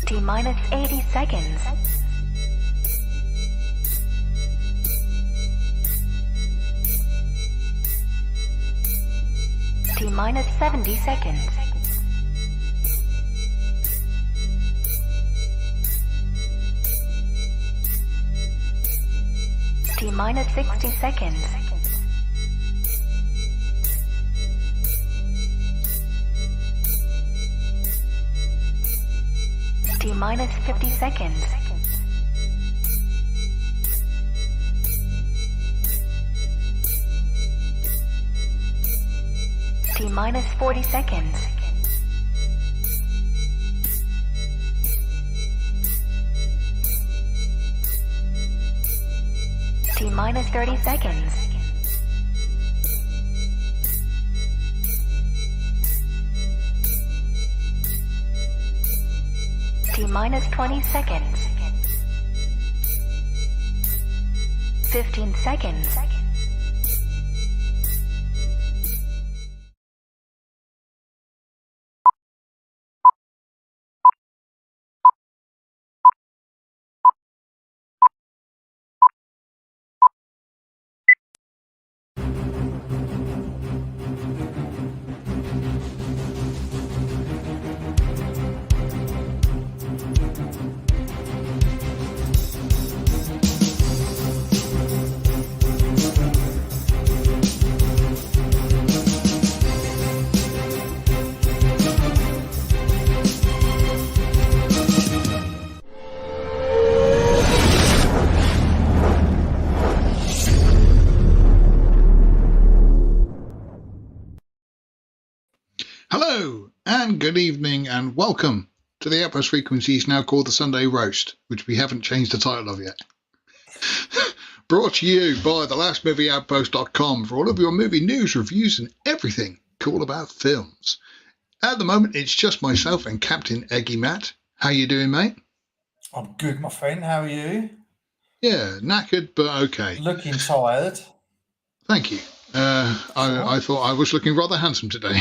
T minus 80 seconds. T minus 70 seconds. T minus 60 seconds. T minus 50 seconds. T minus 40 seconds. T minus 30 seconds. T minus 20 seconds. 15 seconds. Hello and good evening and welcome to the Outpost Frequencies, now called the Sunday Roast, which we haven't changed the title of yet. Brought to you by thelastmovieoutpost.com for all of your movie news, reviews and everything cool about films. At the moment it's just myself and Captain Eggy Matt. How you doing, mate? I'm good, my friend. How are you? Yeah, knackered but okay. Looking tired. Thank you. I thought I was looking rather handsome today.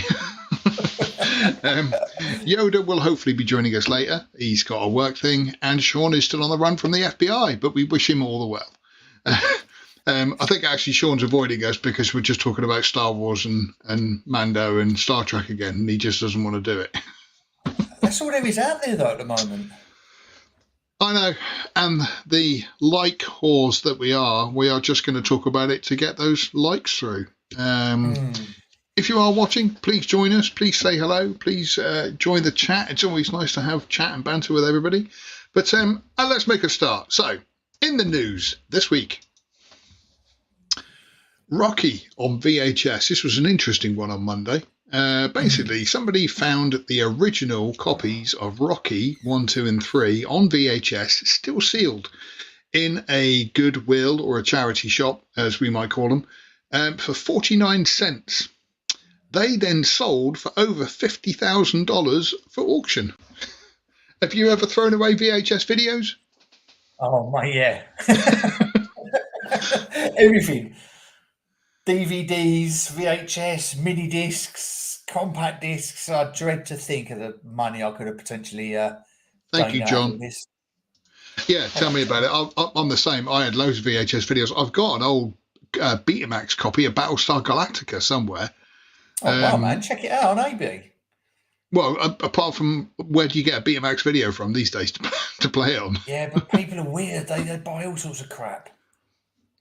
Yoda will hopefully be joining us later. He's got a work thing, and Sean is still on the run from the FBI, but we wish him all the well. I think actually Sean's avoiding us because we're just talking about Star Wars and Mando and Star Trek again, and he just doesn't want to do it. That's all there is out there, though, at the moment. I know, and the like whores that we are just going to talk about it to get those likes through. If you are watching, please join us. Please say hello. Please join the chat. It's always nice to have chat and banter with everybody. But let's make a start. So, in the news this week, Rocky on VHS. This was an interesting one on Monday. Basically, somebody found the original copies of Rocky 1, 2 and 3 on VHS, still sealed, in a Goodwill or a charity shop, as we might call them, for 49 cents. They then sold for over $50,000 for auction. Have you ever thrown away VHS videos? Oh, my, yeah. Everything. DVDs, VHS, mini discs, compact discs. I dread to think of the money I could have potentially Thank you, John. Yeah, tell me about it. I'm the same. I had loads of VHS videos. I've got an old Betamax copy of Battlestar Galactica somewhere. Oh, wow, man. Check it out on AB. Well, apart from, where do you get a Betamax video from these days to play it on? Yeah, but people are weird. They buy all sorts of crap.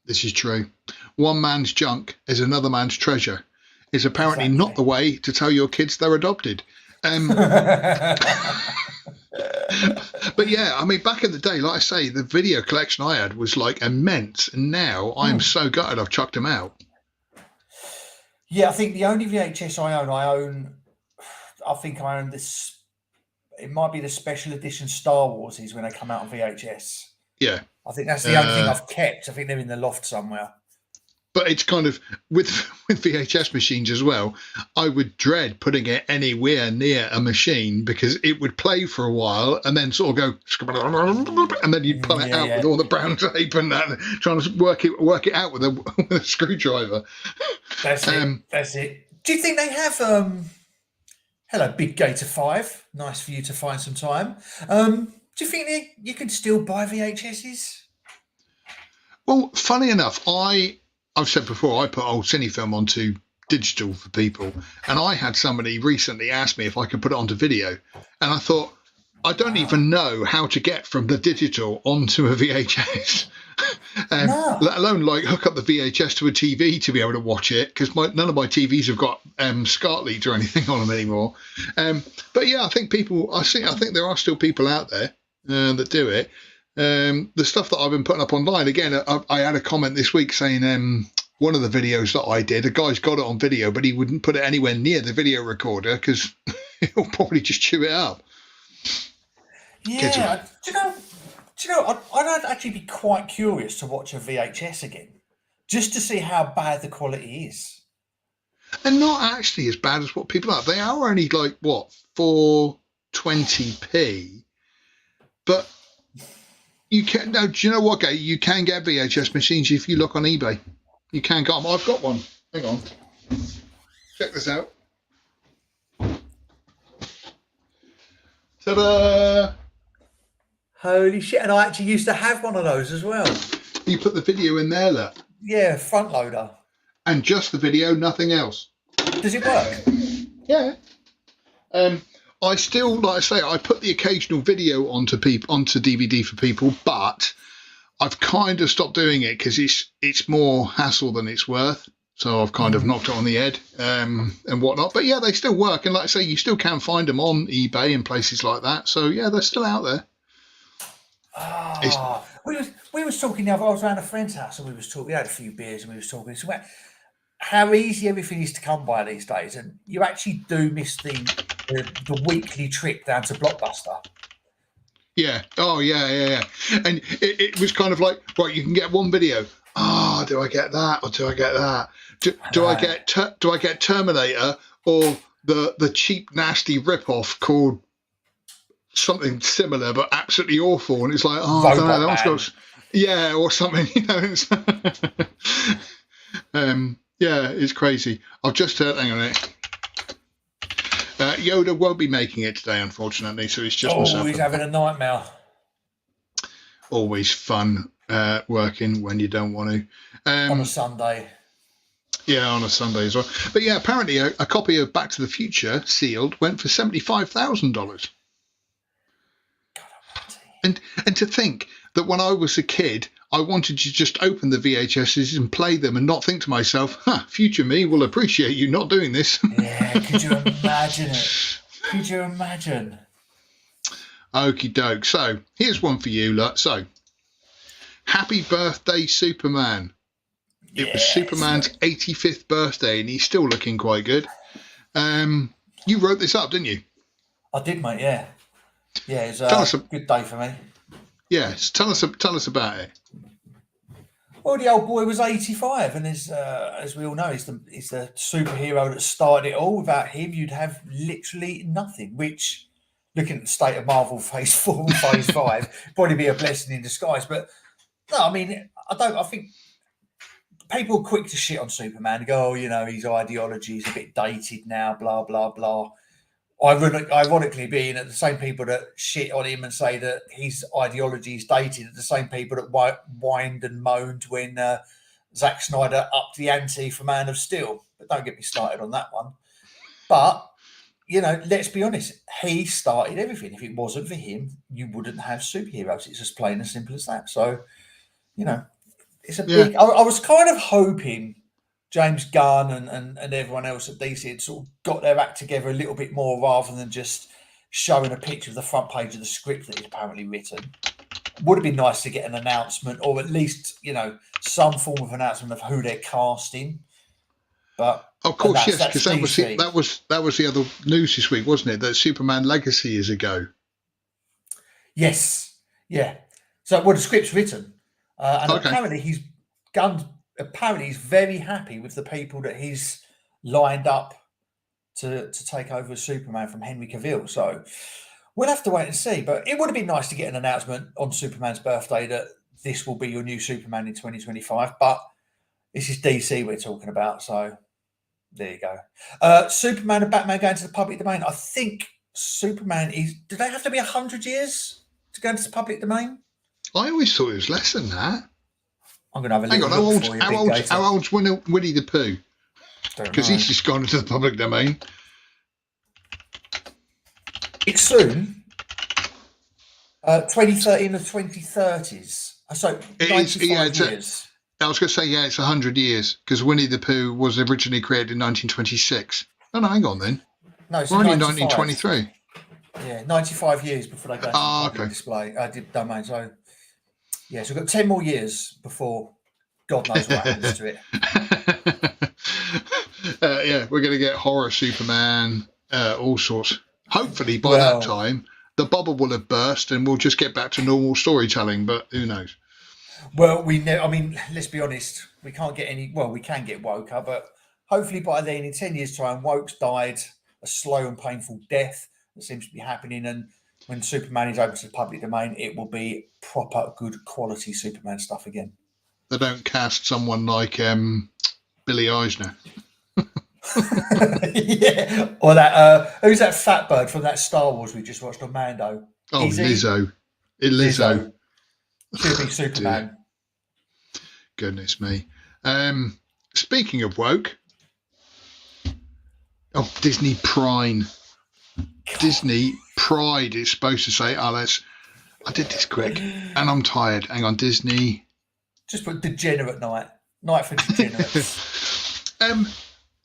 This is true. One man's junk is another man's treasure. It's apparently not the way to tell your kids they're adopted. But yeah, I mean, back in the day, like I say, the video collection I had was like immense. And now I'm so gutted I've chucked them out. Yeah, I think the only VHS I own this, it might be the special edition Star Wars is when they come out on VHS. Yeah. I think that's the only thing I've kept. I think they're in the loft somewhere. But it's kind of, with VHS machines as well, I would dread putting it anywhere near a machine because it would play for a while and then sort of go, and then you'd pull it out with all the brown tape and that, trying to work it out with a screwdriver. That's it. Do you think they have Hello, Big Gator 5. Nice for you to find some time. Do you think that you can still buy VHSs? Well, funny enough, I've said before I put old cinefilm onto digital for people, and I had somebody recently ask me if I could put it onto video, and I thought I don't even know how to get from the digital onto a VHS. No. Let alone like hook up the VHS to a TV to be able to watch it, because none of my TVs have got SCART leads or anything on them anymore. But yeah, I think there are still people out there that do it. The stuff that I've been putting up online, again, I had a comment this week saying one of the videos that I did, a guy's got it on video, but he wouldn't put it anywhere near the video recorder because he'll probably just chew it up. Yeah, do you know? I'd actually be quite curious to watch a VHS again, just to see how bad the quality is. And not actually as bad as what people are. They are only like what 420p, but you can. No, do you know what, Gay? You can get VHS machines if you look on eBay. You can get them. I've got one. Hang on, check this out. Ta-da! Holy shit! And I actually used to have one of those as well. You put the video in there, look. Yeah, front loader. And just the video, nothing else. Does it work? Yeah. I still, like I say, I put the occasional video onto DVD for people, but I've kind of stopped doing it because it's more hassle than it's worth. So I've kind of knocked it on the head and whatnot. But yeah, they still work. And like I say, you still can find them on eBay and places like that. So yeah, they're still out there. We was talking the other. I was around a friend's house and we was talking. We had a few beers and we was talking about how easy everything is to come by these days, and you actually do miss the weekly trip down to Blockbuster. Yeah. Oh yeah. And it was kind of like, right, you can get one video. Oh, do I get that or do I get that? Do I get Terminator or the cheap nasty rip-off called something similar but absolutely awful, and it's like, oh, I don't know, that one's got, yeah, or something, you know. It's yeah, it's crazy. I've just heard, hang on a minute. Yoda won't be making it today, unfortunately, so it's just myself. He's having a nightmare. Always fun working when you don't want to. On a Sunday. Yeah, on a Sunday as well. But yeah, apparently a copy of Back to the Future, sealed, went for $75,000. And to think that when I was a kid, I wanted to just open the VHSs and play them and not think to myself, future me will appreciate you not doing this. Yeah, could you imagine it? Could you imagine? Okie doke. So here's one for you, look. So, happy birthday, Superman. It was Superman's 85th birthday and he's still looking quite good. You wrote this up, didn't you? I did, mate, yeah. Yeah, it's a good day for me. Yes, tell us about it. Well, the old boy was 85, and as we all know, he's the superhero that started it all. Without him, you'd have literally nothing. Which, looking at the state of Marvel Phase 4 and Phase 5, probably be a blessing in disguise. But no, I mean, I think people are quick to shit on Superman and go, oh, you know, his ideology is a bit dated now, blah blah blah. Ironically, being at the same people that shit on him and say that his ideology is dated, are the same people that whined and moaned when Zack Snyder upped the ante for Man of Steel. But don't get me started on that one. But, you know, let's be honest, he started everything. If it wasn't for him, you wouldn't have superheroes. It's as plain and simple as that. So, you know, it's a big... I was kind of hoping James Gunn and everyone else at DC had sort of got their act together a little bit more rather than just showing a picture of the front page of the script that he's apparently written. Would have been nice to get an announcement, or at least, you know, some form of announcement of who they're casting. But of course, yes, because that was the other news this week, wasn't it? That Superman Legacy is a go. Yes, yeah. So, well, the script's written, and apparently he's very happy with the people that he's lined up to take over as Superman from Henry Cavill. So we'll have to wait and see. But it would have been nice to get an announcement on Superman's birthday that this will be your new Superman in 2025. But this is DC we're talking about. So, There you go. Superman and Batman going to the public domain. I think Superman is. Do they have to be 100 years to go into the public domain? I always thought it was less than that. I'm going to have a Hang little on, look for you, Big how Gator. old's Winnie the Pooh? Because he's just gone into the public domain. It's soon. 2013 to 2030s. So It 95 is, yeah, years. I was going to say, yeah, it's 100 years because Winnie the Pooh was originally created in 1926. No, hang on then. No, it's We're only in 95. 1923. Yeah, 95 years before they go into the public display, domain. So, yeah, so we've got 10 more years before God knows what happens to it. Yeah, we're going to get horror Superman, all sorts. Hopefully by that time, the bubble will have burst and we'll just get back to normal storytelling, but who knows? Well, I mean, let's be honest, we can't get any, well, we can get Woker, but hopefully by then, in 10 years' time, Woke's died a slow and painful death that seems to be happening. And when Superman is open to the public domain, it will be proper good quality Superman stuff again. They don't cast someone like Billy Eisner. Yeah, or that who's that fat bird from that Star Wars we just watched on Mando? Oh, Lizzo. Lizzo. Should be Superman. Goodness me. Speaking of woke, Disney Prime. Disney Pride is supposed to say, I did this quick and I'm tired. Hang on, Disney. Just put degenerate night for degenerates.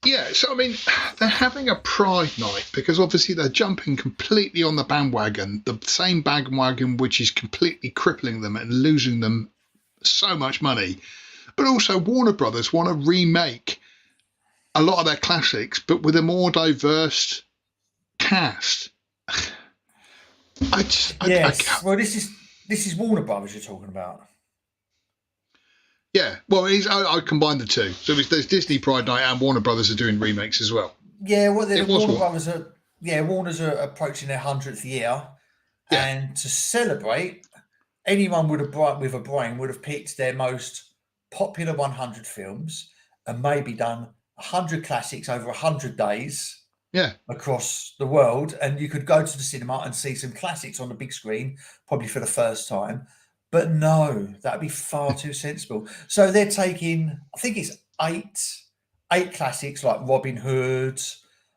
Yeah, so I mean, they're having a Pride night because obviously they're jumping completely on the bandwagon, the same bandwagon which is completely crippling them and losing them so much money. But also Warner Brothers want to remake a lot of their classics, but with a more diverse cast. Well, this is Warner Brothers you're talking about. Yeah, well, I combined the two. So there's Disney Pride Night and Warner Brothers are doing remakes as well. Yeah, well, Warner's are approaching their 100th year, and to celebrate, anyone with a brain would have picked their most popular 100 films and maybe done 100 classics over 100 days. Yeah, across the world, and you could go to the cinema and see some classics on the big screen, probably for the first time. But no, that'd be far too sensible. So they're taking, I think it's eight classics like Robin Hood,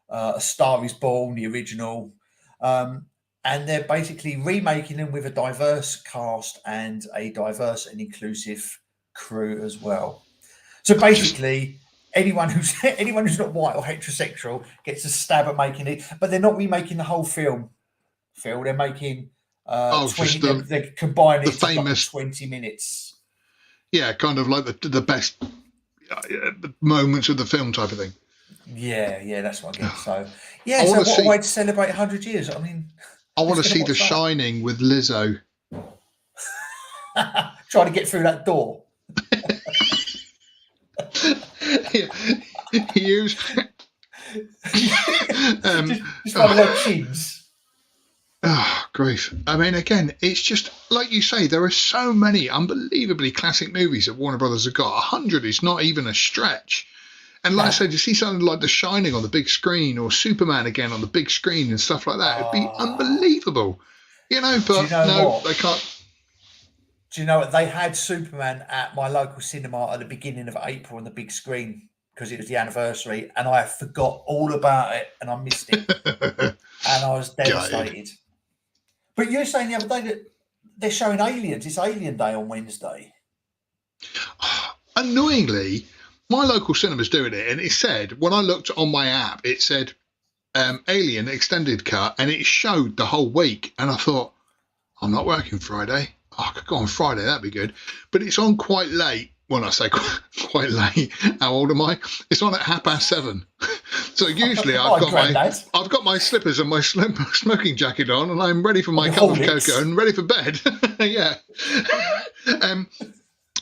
A Star Is Born, the original, and they're basically remaking them with a diverse cast and a diverse and inclusive crew as well. So basically, anyone who's not white or heterosexual gets a stab at making it, but they're not remaking the whole film. Phil, they're making 20. They're combining it to famous, like 20 minutes. Yeah, kind of like the best moments of the film type of thing. Yeah, that's what I get. So yeah, so what a way to celebrate 100 years. I mean, I want to see The Shining with Lizzo. Trying to get through that door. Use just one of their chins. Oh, grief. I mean, again, it's just like you say, there are so many unbelievably classic movies that Warner Brothers have got. 100 is not even a stretch. And like I said, to see something like The Shining on the big screen or Superman again on the big screen and stuff like that, it'd be unbelievable. But they can't. Do you know what? They had Superman at my local cinema at the beginning of April on the big screen because it was the anniversary, and I forgot all about it and I missed it. And I was devastated. But you're saying the other day that they're showing Aliens. It's Alien Day on Wednesday. Annoyingly, my local cinema's doing it, and it said, when I looked on my app, it said Alien Extended Cut, and it showed the whole week. And I thought, I'm not working Friday. I could go on Friday, that'd be good. But it's on quite late. When I say quite late, how old am I? It's on at 7:30. So usually I've got my slippers and my smoking jacket on, and I'm ready for my cup of cocoa and ready for bed. Yeah.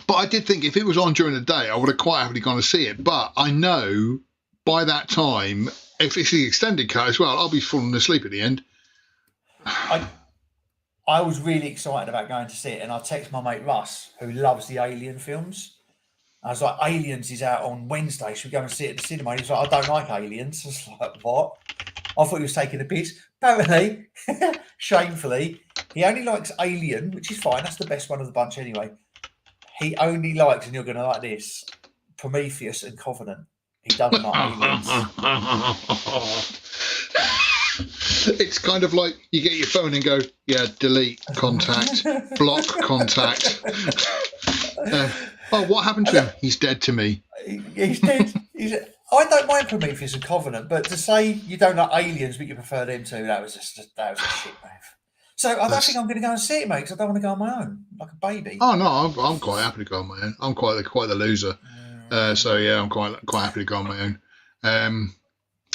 But I did think if it was on during the day, I would have quite happily gone to see it. But I know by that time, if it's the extended cut as well, I'll be falling asleep at the end. I was really excited about going to see it, and I texted my mate Russ, who loves the Alien films, I was like, Aliens is out on Wednesday. Should we go and see it at the cinema? He was like, I don't like Aliens. I was like, what? I thought he was taking a piss. Apparently, shamefully, he only likes Alien, which is fine. That's the best one of the bunch anyway. He only likes, and you're going to like this, Prometheus and Covenant. He doesn't like Aliens. It's kind of like you get your phone and go, yeah, delete contact, block contact. What happened to him? He's dead to me. He's dead. I don't mind Prometheus and Covenant, but to say you don't like Aliens but you prefer them two, that was a shit move. So I don't think I'm going to go and see it, mate, because I don't want to go on my own like a baby. Oh no, I'm quite happy to go on my own. I'm quite the loser. So yeah, I'm quite happy to go on my own.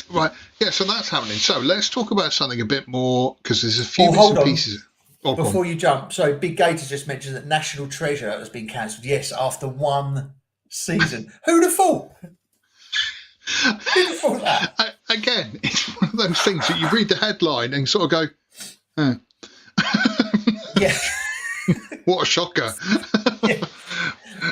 Right, yeah. So that's happening. So let's talk about something a bit more, because there's a few bits and pieces. Before you jump, so Big Gator just mentioned that National Treasure has been cancelled. Yes, after one season. Who'd have thought? Who'd have thought that? Again, it's one of those things that you read the headline and sort of go, yeah. What a shocker. Yeah.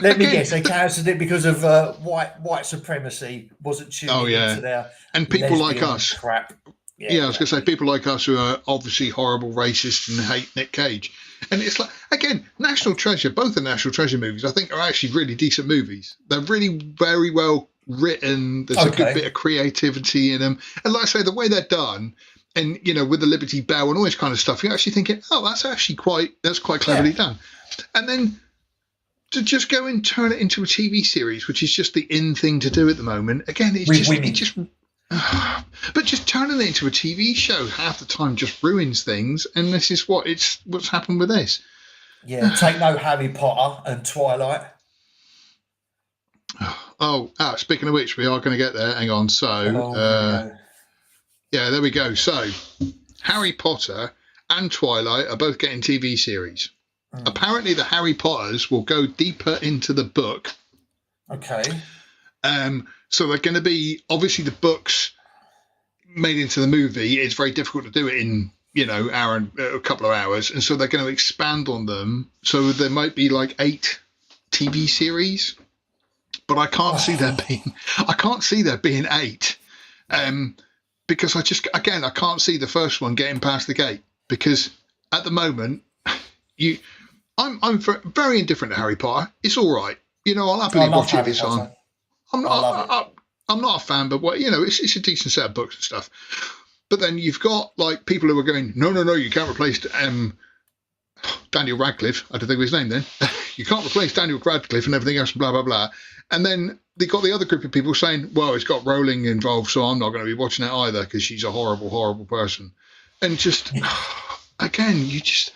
Let me guess, they cancelled it because of white supremacy wasn't tuning into their and people like us. Crap. Yeah, I was going to say people like us who are obviously horrible racists and hate Nick Cage. And it's like, again, National Treasure, both the National Treasure movies, I think are actually really decent movies. They're really very well written. There's a good bit of creativity in them. And like I say, the way they're done, and, you know, with the Liberty Bell and all this kind of stuff, you're actually thinking, oh, that's actually quite cleverly done. And then to just go and turn it into a TV series, which is just the in thing to do at the moment. Again, but just turning it into a TV show half the time just ruins things, and this is what's happened with this. Yeah, take no Harry Potter and Twilight. Speaking of which, we are going to get there. Hang on. So, yeah, there we go. So, Harry Potter and Twilight are both getting TV series. Apparently, the Harry Potters will go deeper into the book. Okay. So they're going to be, obviously the books made into the movie, it's very difficult to do it in, you know, a couple of hours. And so they're going to expand on them. So there might be like 8 TV series, but I can't see there being 8. Because I can't see the first one getting past the gate, because at the moment I'm very indifferent to Harry Potter. It's all right. You know, I'll happily watch it this on. I'm not a fan, but you know, it's a decent set of books and stuff. But then you've got like people who are going, no, you can't replace Daniel Radcliffe. I don't think of his name then. You can't replace Daniel Radcliffe and everything else, blah blah blah. And then they got the other group of people saying, well, it's got Rowling involved, so I'm not going to be watching it either because she's a horrible, horrible person. And just again, you just.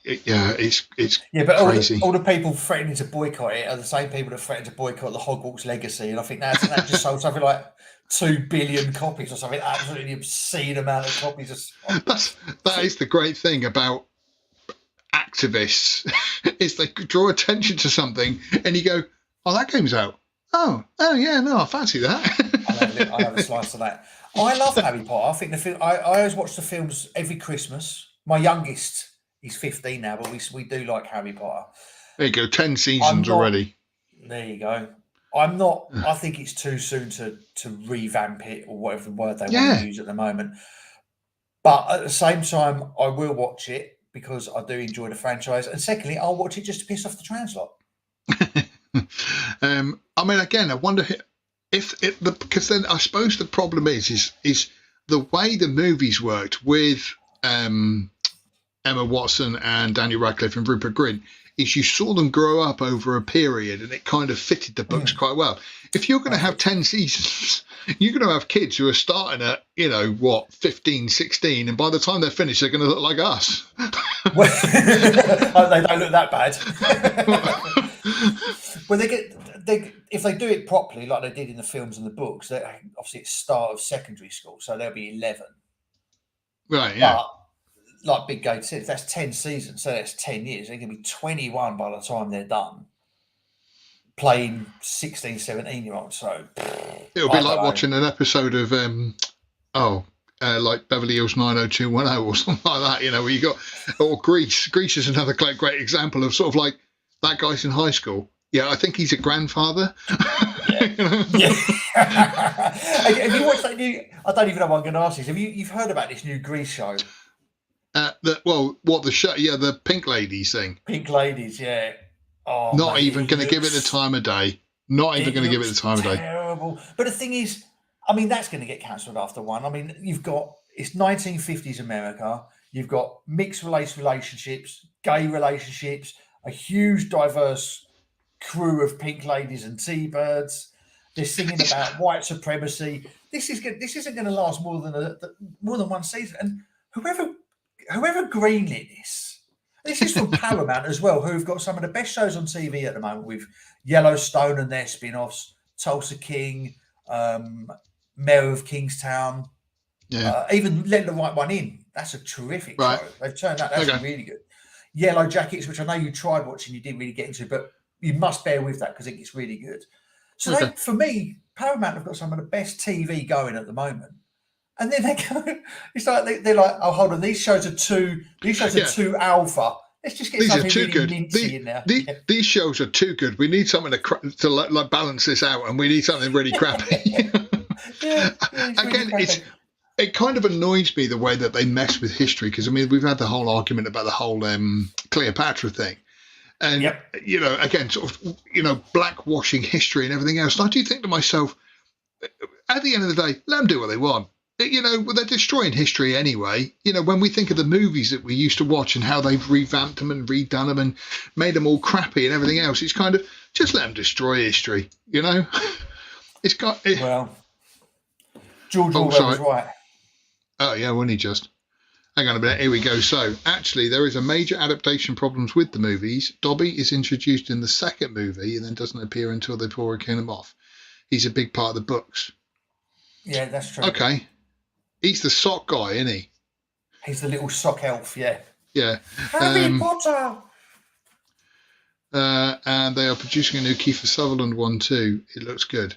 It's but crazy. All the people threatening to boycott it are the same people that threatened to boycott the Hogwarts Legacy, and I think that just sold something like 2 billion copies or something. Absolutely obscene amount of copies. That is the great thing about activists is they draw attention to something, and you go, "Oh, that game's out. Oh yeah, no, I fancy that." I have a slice of that. I love Harry Potter. I think the film. I always watch the films every Christmas. My youngest. He's 15 now, but we do like Harry Potter. There you go, 10 seasons already. There you go. I'm not. I think it's too soon to revamp it, or whatever the word they want to use at the moment. But at the same time, I will watch it because I do enjoy the franchise. And secondly, I'll watch it just to piss off the translot. I mean, again, I wonder because then I suppose the problem is the way the movies worked with Emma Watson and Daniel Radcliffe and Rupert Grint is you saw them grow up over a period, and it kind of fitted the books quite well. If you're going to have 10 seasons, you're going to have kids who are starting at, 15, 16, and by the time they're finished, they're going to look like us. They don't look that bad. Well, if they do it properly, like they did in the films and the books, obviously it's start of secondary school, so they'll be 11. Right, yeah. But, like Big Gate said, if that's 10 seasons, so that's 10 years, they're going to be 21 by the time they're done playing 16, 17-year-olds. So it'll be like watching an episode of like Beverly Hills 90210 or something like that, where you got, or Grease. Grease is another great example of sort of like that guy's in high school Yeah, I think he's a grandfather. Yeah. Have you watched that new? I don't even know what I'm going to ask this. You've heard about this new Grease show? What the show? Yeah, the Pink Ladies thing. Pink Ladies, yeah. Oh, Not mate, even going to give it the time of day. Not even going to give it the time of day. Terrible. But the thing is, I mean, that's going to get cancelled after one. I mean, it's 1950s America. You've got mixed race relationships, gay relationships, a huge diverse crew of pink ladies and T-birds. They're singing about white supremacy. This isn't going to last more than one season. And whoever greenlit this is from Paramount as well, who've got some of the best shows on TV at the moment with Yellowstone and their spin-offs, Tulsa King, Mayor of Kingstown, even Let the Right One In. That's a terrific show. They've turned out that's really good. Yellow Jackets, which I know you tried watching, you didn't really get into, but you must bear with that because I think it's really good. So for me, Paramount have got some of the best TV going at the moment. And then they go, it's like they're like, oh, hold on, these shows are too alpha. Let's just get something really mincy in there. These shows are too good. We need something to like balance this out, and we need something really crappy. Again, it kind of annoys me the way that they mess with history, because I mean we've had the whole argument about the whole Cleopatra thing, and again, sort of blackwashing history and everything else. And I do think to myself, at the end of the day, let them do what they want. They're destroying history anyway. When we think of the movies that we used to watch and how they've revamped them and redone them and made them all crappy and everything else, it's kind of just let them destroy history. It's got. Well, George Orwell was right. Oh yeah, wasn't he just? Hang on a minute. Here we go. So actually, there is a major adaptation problems with the movies. Dobby is introduced in the second movie and then doesn't appear until they pour him off. He's a big part of the books. Yeah, that's true. Okay. He's the sock guy, isn't he? He's the little sock elf, yeah. Yeah. Harry Potter! And they are producing a new Kiefer Sutherland one too. It looks good.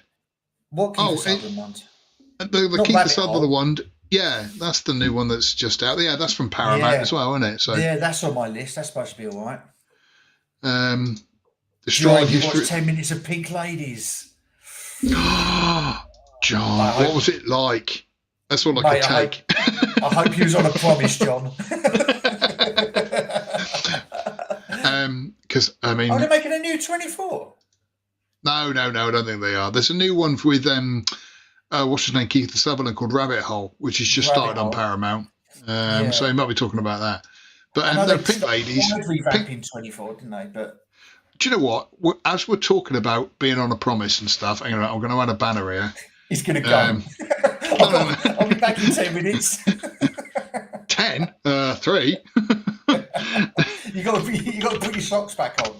What Kiefer Sutherland one? The Kiefer Sutherland one, yeah, that's the new one that's just out. Yeah, that's from Paramount as well, isn't it? So yeah, that's on my list. That's supposed to be all right. Destroying you History. watched 10 Minutes of Pink Ladies. John, what was it like? That's all I could take. I hope you was on a promise, John. Because I mean, are they making a new 24? No, I don't think they are. There's a new one with what's his name, Keith Sutherland, called Rabbit Hole, which has just started on Paramount. So he might be talking about that. But they're Pink Ladies. They revamping 24, didn't they? But do you know what? As we're talking about being on a promise and stuff, I'm going to add a banner here. He's going to go. I'll be back in 10 minutes. 10? 3? You got to put your socks back on.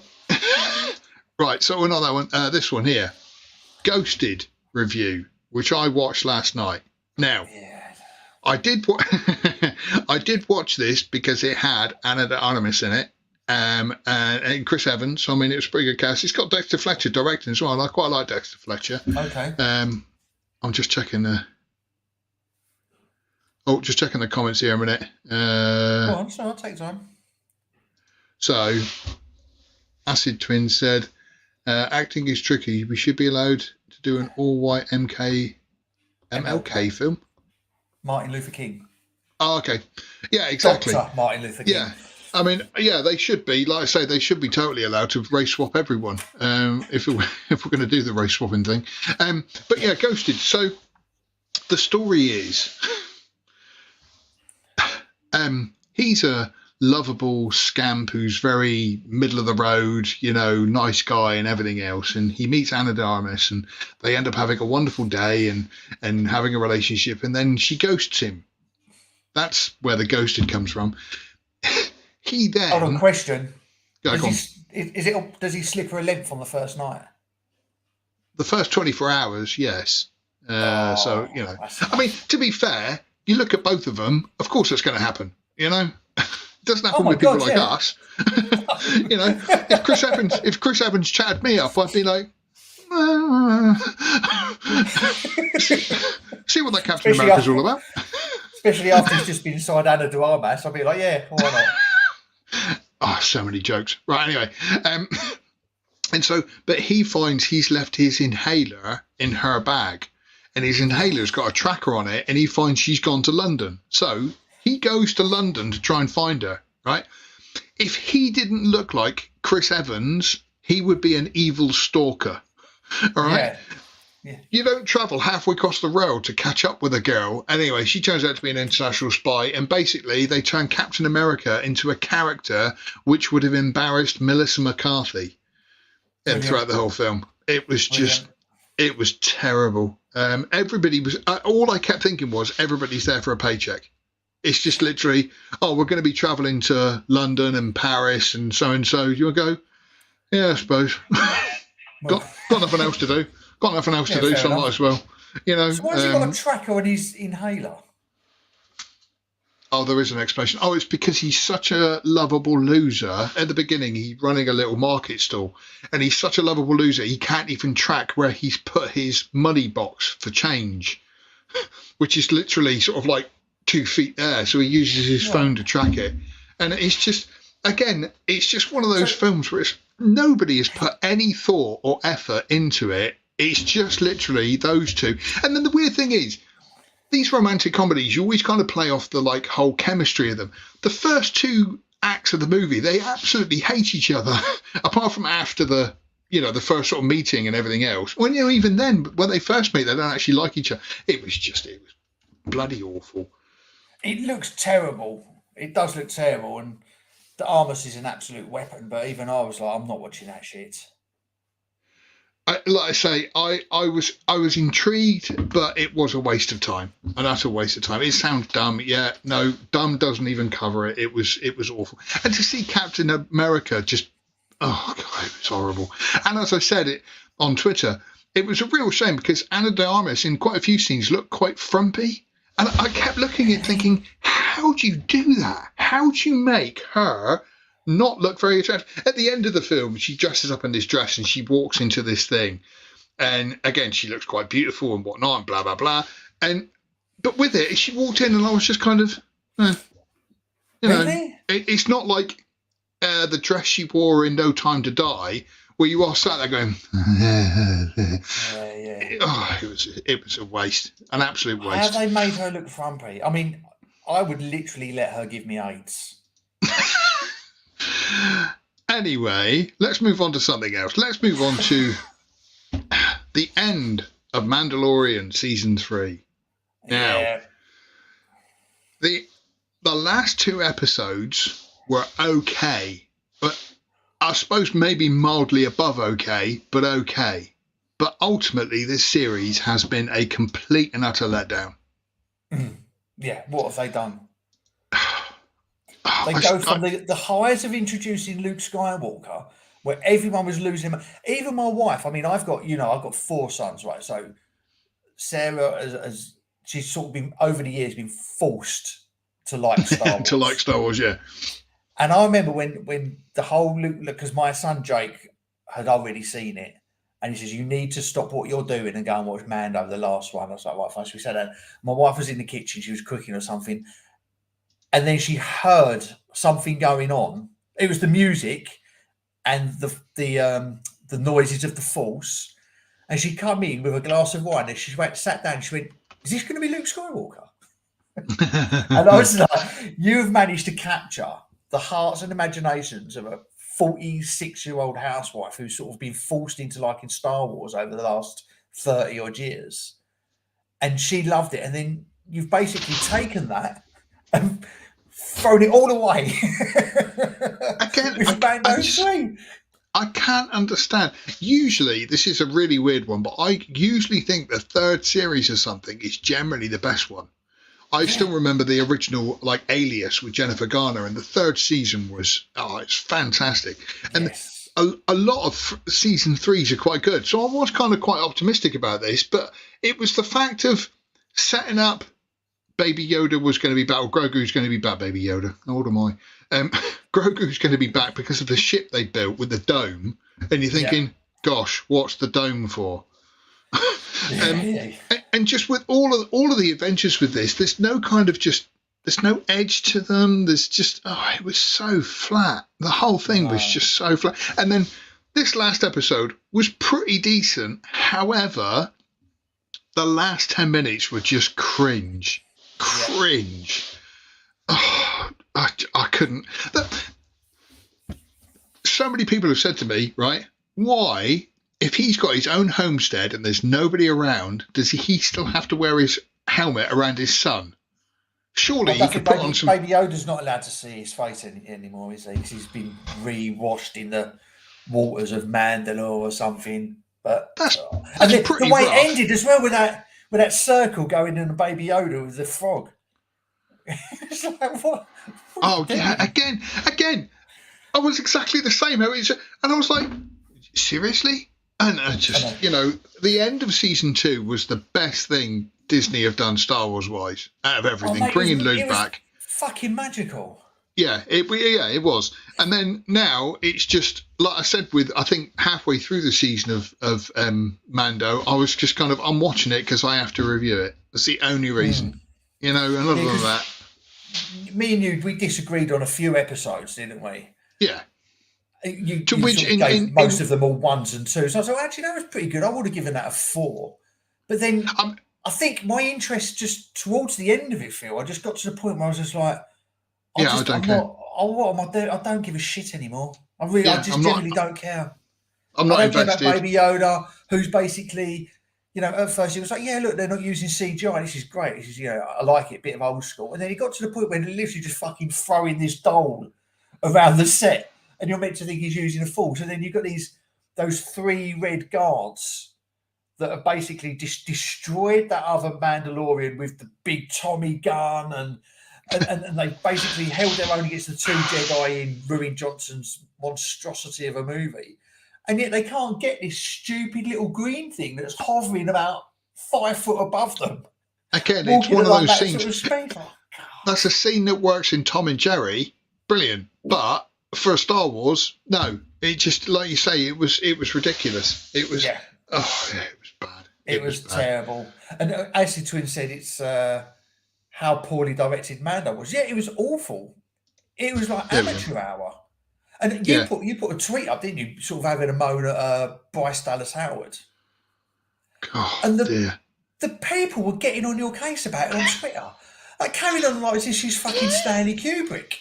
Right, so we're not that one. This one here, Ghosted review, which I watched last night. Now, I did watch this because it had Anna de Artemis in it, and Chris Evans. So I mean, it was a pretty good cast. It's got Dexter Fletcher directing as well. I quite like Dexter Fletcher. Okay. I'm just checking the. Just checking the comments here a minute. Go on, so I'll take time. So, Acid Twin said, acting is tricky. We should be allowed to do an all-white MLK film. Martin Luther King. Oh, okay. Yeah, exactly. Dr. Martin Luther King. Yeah. I mean, yeah, they should be. Like I say, they should be totally allowed to race swap everyone if we're going to do the race swapping thing. But yeah, Ghosted. So the story is he's a lovable scamp who's very middle of the road, nice guy and everything else. And he meets Anna de Artemis and they end up having a wonderful day and having a relationship. And then she ghosts him. That's where the ghosted comes from. He then. Hold on, question. Does he slip her a length on the first night? The first 24 hours, yes. So, I mean, to be fair, you look at both of them, of course it's going to happen, It doesn't happen with people like us. If Chris Evans chatted me up, I'd be like, see what that Captain America's all about. Especially after he's just been inside Anna de Artemis, I'll be like, yeah, why not? Oh, so many jokes. Right, anyway. And so, but he finds he's left his inhaler in her bag, and his inhaler's got a tracker on it, and he finds she's gone to London. So he goes to London to try and find her, right? If he didn't look like Chris Evans, he would be an evil stalker, all right? Yeah. You don't travel halfway across the road to catch up with a girl. Anyway, she turns out to be an international spy, and basically they turn Captain America into a character which would have embarrassed Melissa McCarthy throughout the whole film. It was just, it was terrible. Everybody was, all I kept thinking was everybody's there for a paycheck. It's just literally, oh, we're going to be travelling to London and Paris and so. You would go, yeah, I suppose. got nothing else to do. Got nothing else to do, so I might as well. You know. So why has he got a tracker on his inhaler? Oh, there is an explanation. Oh, it's because he's such a lovable loser. At the beginning, he's running a little market stall, and he's such a lovable loser, he can't even track where he's put his money box for change, which is literally sort of like 2 feet there. So he uses his phone to track it. And it's just, again, it's just one of those films where nobody has put any thought or effort into it. It's just literally those two. And then the weird thing is, these romantic comedies, you always kind of play off the like whole chemistry of them. The first 2 acts of the movie, they absolutely hate each other, apart from after the, you know, the first sort of meeting and everything else. When, you know, even then, when they first meet, they don't actually like each other. It was bloody awful. It looks terrible. It does look terrible. And the Armus is an absolute weapon. But even I was like, I'm not watching that shit. Like I say, I was intrigued, but it was a waste of time. An utter waste of time. It sounds dumb. Yeah, no, dumb doesn't even cover it. It was awful. And to see Captain America just, oh God, it was horrible. And as I said it on Twitter, it was a real shame because Ana de Armas in quite a few scenes looked quite frumpy. And I kept looking at it thinking, how do you do that? How do you make her not look very attractive? At the end of the film, she dresses up in this dress and she walks into this thing, and again she looks quite beautiful and whatnot and blah blah blah. But with it, she walked in and I was just kind of, you know, Really? it's not like the dress she wore in No Time to Die, where you are sat there going, oh, it was a waste, an absolute waste. How they made her look frumpy? I mean, I would literally let her give me AIDS. Anyway, let's move on to something else. Let's move on to the end of Mandalorian season 3. Now, the last 2 episodes were okay, but I suppose maybe mildly above okay, but okay. But ultimately, this series has been a complete and utter letdown. Yeah, what have they done? They go from the highs of introducing Luke Skywalker, where everyone was losing. Even my wife. I mean, I've got 4 sons, right? So Sarah, as she's sort of been over the years, been forced to like Star Wars. To like Star Wars, yeah. And I remember when the whole Luke, because my son Jake had already seen it, and he says, "You need to stop what you're doing and go and watch Mando, the last one." I was like, "Right, fine." So we sat down. My wife was in the kitchen; she was cooking or something. And then she heard something going on. It was the music and the noises of the Force. And she come in with a glass of wine and she sat down and she went, "Is this going to be Luke Skywalker?" And I was like, you've managed to capture the hearts and imaginations of a 46-year-old housewife who's sort of been forced into liking Star Wars over the last 30 odd years. And she loved it. And then you've basically taken that and thrown it all away. I can't understand. Usually, this is a really weird one, but I usually think the 3rd series of something is generally the best one. I still remember the original, like Alias with Jennifer Garner, and the 3rd season was, it's fantastic. And yes. a lot of season 3s are quite good. So I was kind of quite optimistic about this, but it was the fact of setting up Baby Yoda was going to be back, or Grogu's going to be back. Baby Yoda, how old am I? Grogu's going to be back because of the ship they built with the dome, and you're thinking, gosh, what's the dome for? And just with all of the adventures with this, there's no kind of there's no edge to them. There's just, it was so flat. The whole thing was just so flat. And then this last episode was pretty decent. However, the last 10 minutes were just cringe. Oh, I couldn't. So many people have said to me, right, why, if he's got his own homestead and there's nobody around, does he still have to wear his helmet around his son? Surely he could put on some... Baby Yoda's not allowed to see his face anymore, is he? Because he's been re-washed in the waters of Mandalore or something. But that's the way rough. it ended as well with that circle going in the Baby Yoda with the frog. It's like, what oh yeah, again. I was exactly the same. And I was like, seriously? And I just, the end of season 2 was the best thing Disney have done Star Wars wise out of everything. Bringing Luke back, fucking magical. Yeah, it was. And then now it's just like I said. With I think halfway through the season of Mando, I was just kind of I'm watching it because I have to review it. That's the only reason. And other than that, me and you, we disagreed on a few episodes, didn't we? Yeah. You gave most of them all 1s and 2s. So I thought, actually, that was pretty good. I would have given that a 4. But then I think my interest just towards the end of it, Phil, I just got to the point where I was just like, I don't care. What am I doing? I don't give a shit anymore. I generally don't care. I'm not invested. Care about Baby Yoda, who's basically, at first he was like, yeah, look, they're not using CGI. This is great. This is, I like it, a bit of old school. And then he got to the point where they're literally just fucking throwing this doll around the set. And you're meant to think he's using a force. And then you've got those 3 red guards that have basically destroyed that other Mandalorian with the big Tommy gun. And they basically held their own against the 2 Jedi in Ruin Johnson's monstrosity of a movie. And yet they can't get this stupid little green thing that's hovering about 5 foot above them. Again, it's one of those scenes. Sort of that's a scene that works in Tom and Jerry. Brilliant. But for Star Wars, no. It just, like you say, it was ridiculous. It was, it was bad. It was terrible. And Ashley Twin said it's how poorly directed Mando was. Yeah, it was awful. It was like amateur hour. And you put a tweet up, didn't you? Sort of having a moan at Bryce Dallas Howard. God, and the people were getting on your case about it on Twitter. Like carrying on like this, she's fucking Stanley Kubrick.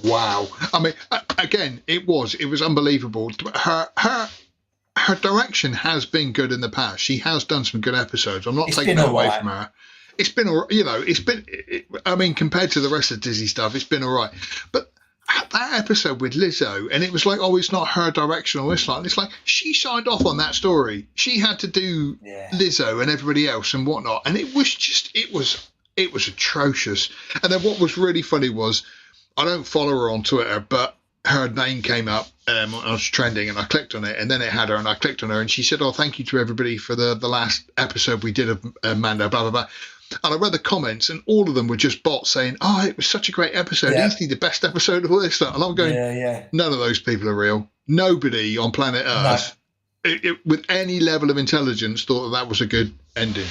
Wow. I mean, again, it was unbelievable. Her direction has been good in the past. She has done some good episodes. I'm not taking that away from her. It's been, compared to the rest of Disney stuff, it's been all right. But that episode with Lizzo, and it was like, it's not her direction or this line. It's like she signed off on that story. She had to do Lizzo and everybody else and whatnot. And it was atrocious. And then what was really funny was, I don't follow her on Twitter, but her name came up. I was trending, and I clicked on it, and then it had her, and I clicked on her, and she said, thank you to everybody for the last episode we did of Mando, blah, blah, blah. And I read the comments, and all of them were just bots saying, it was such a great episode. Easily the best episode of all this stuff. And I'm going, none of those people are real. Nobody on planet Earth, with any level of intelligence, thought that was a good ending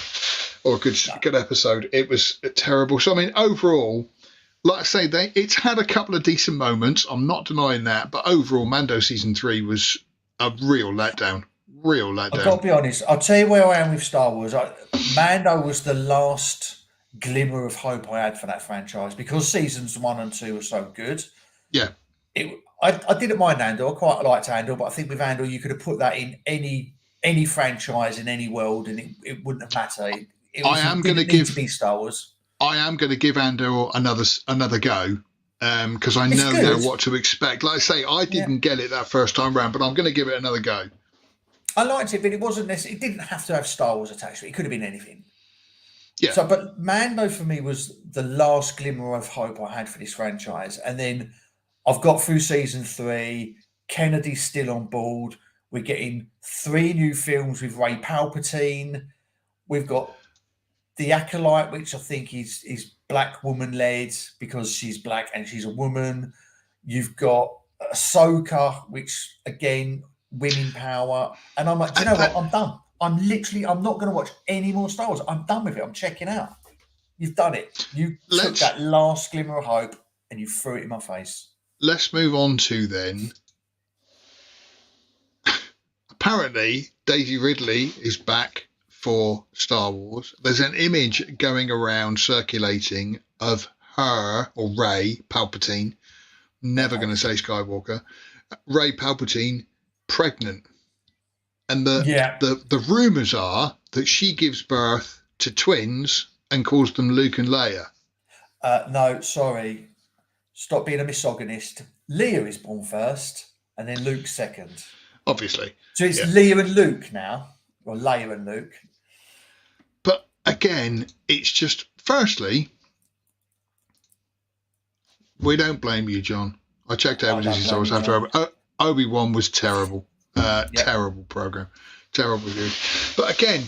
or a good episode. It was terrible. So, I mean, overall, like I say, it's had a couple of decent moments. I'm not denying that. But overall, Mando Season 3 was a real letdown. I've got to be honest. I'll tell you where I am with Star Wars. Mando was the last glimmer of hope I had for that franchise because seasons 1 and 2 were so good. Yeah. I didn't mind Andor. I quite liked Andor, but I think with Andor, you could have put that in any franchise in any world and it wouldn't have mattered. It didn't be Star Wars. I am going to give Andor another go because I know now what to expect. Like I say, I didn't get it that first time round, but I'm going to give it another go. I liked it, but it wasn't necessarily. It didn't have to have Star Wars attached to it. It could have been anything. Yeah. So, but Mando for me was the last glimmer of hope I had for this franchise, and then I've got through season 3. Kennedy's still on board. We're getting 3 new films with Ray Palpatine. We've got The Acolyte, which I think is black woman led because she's black and she's a woman. You've got Ahsoka, which again, women power. And I'm like, do you know what? I'm done. I'm not going to watch any more Star Wars. I'm done with it. I'm checking out. You've done it. You took that last glimmer of hope and you threw it in my face. Let's move on to then apparently Daisy Ridley is back for Star Wars. There's an image going around circulating of her, or Rey Palpatine, never going to say Skywalker, Rey Palpatine pregnant. And the rumours are that she gives birth to twins and calls them Luke and Leia. No, sorry. Stop being a misogynist. Leia is born first, and then Luke second. Obviously. So it's Leia and Luke now, or Leia and Luke. But again, it's just, firstly, we don't blame you, John. I checked out after Obi-Wan was terrible. Terrible program. Terrible dude. But again,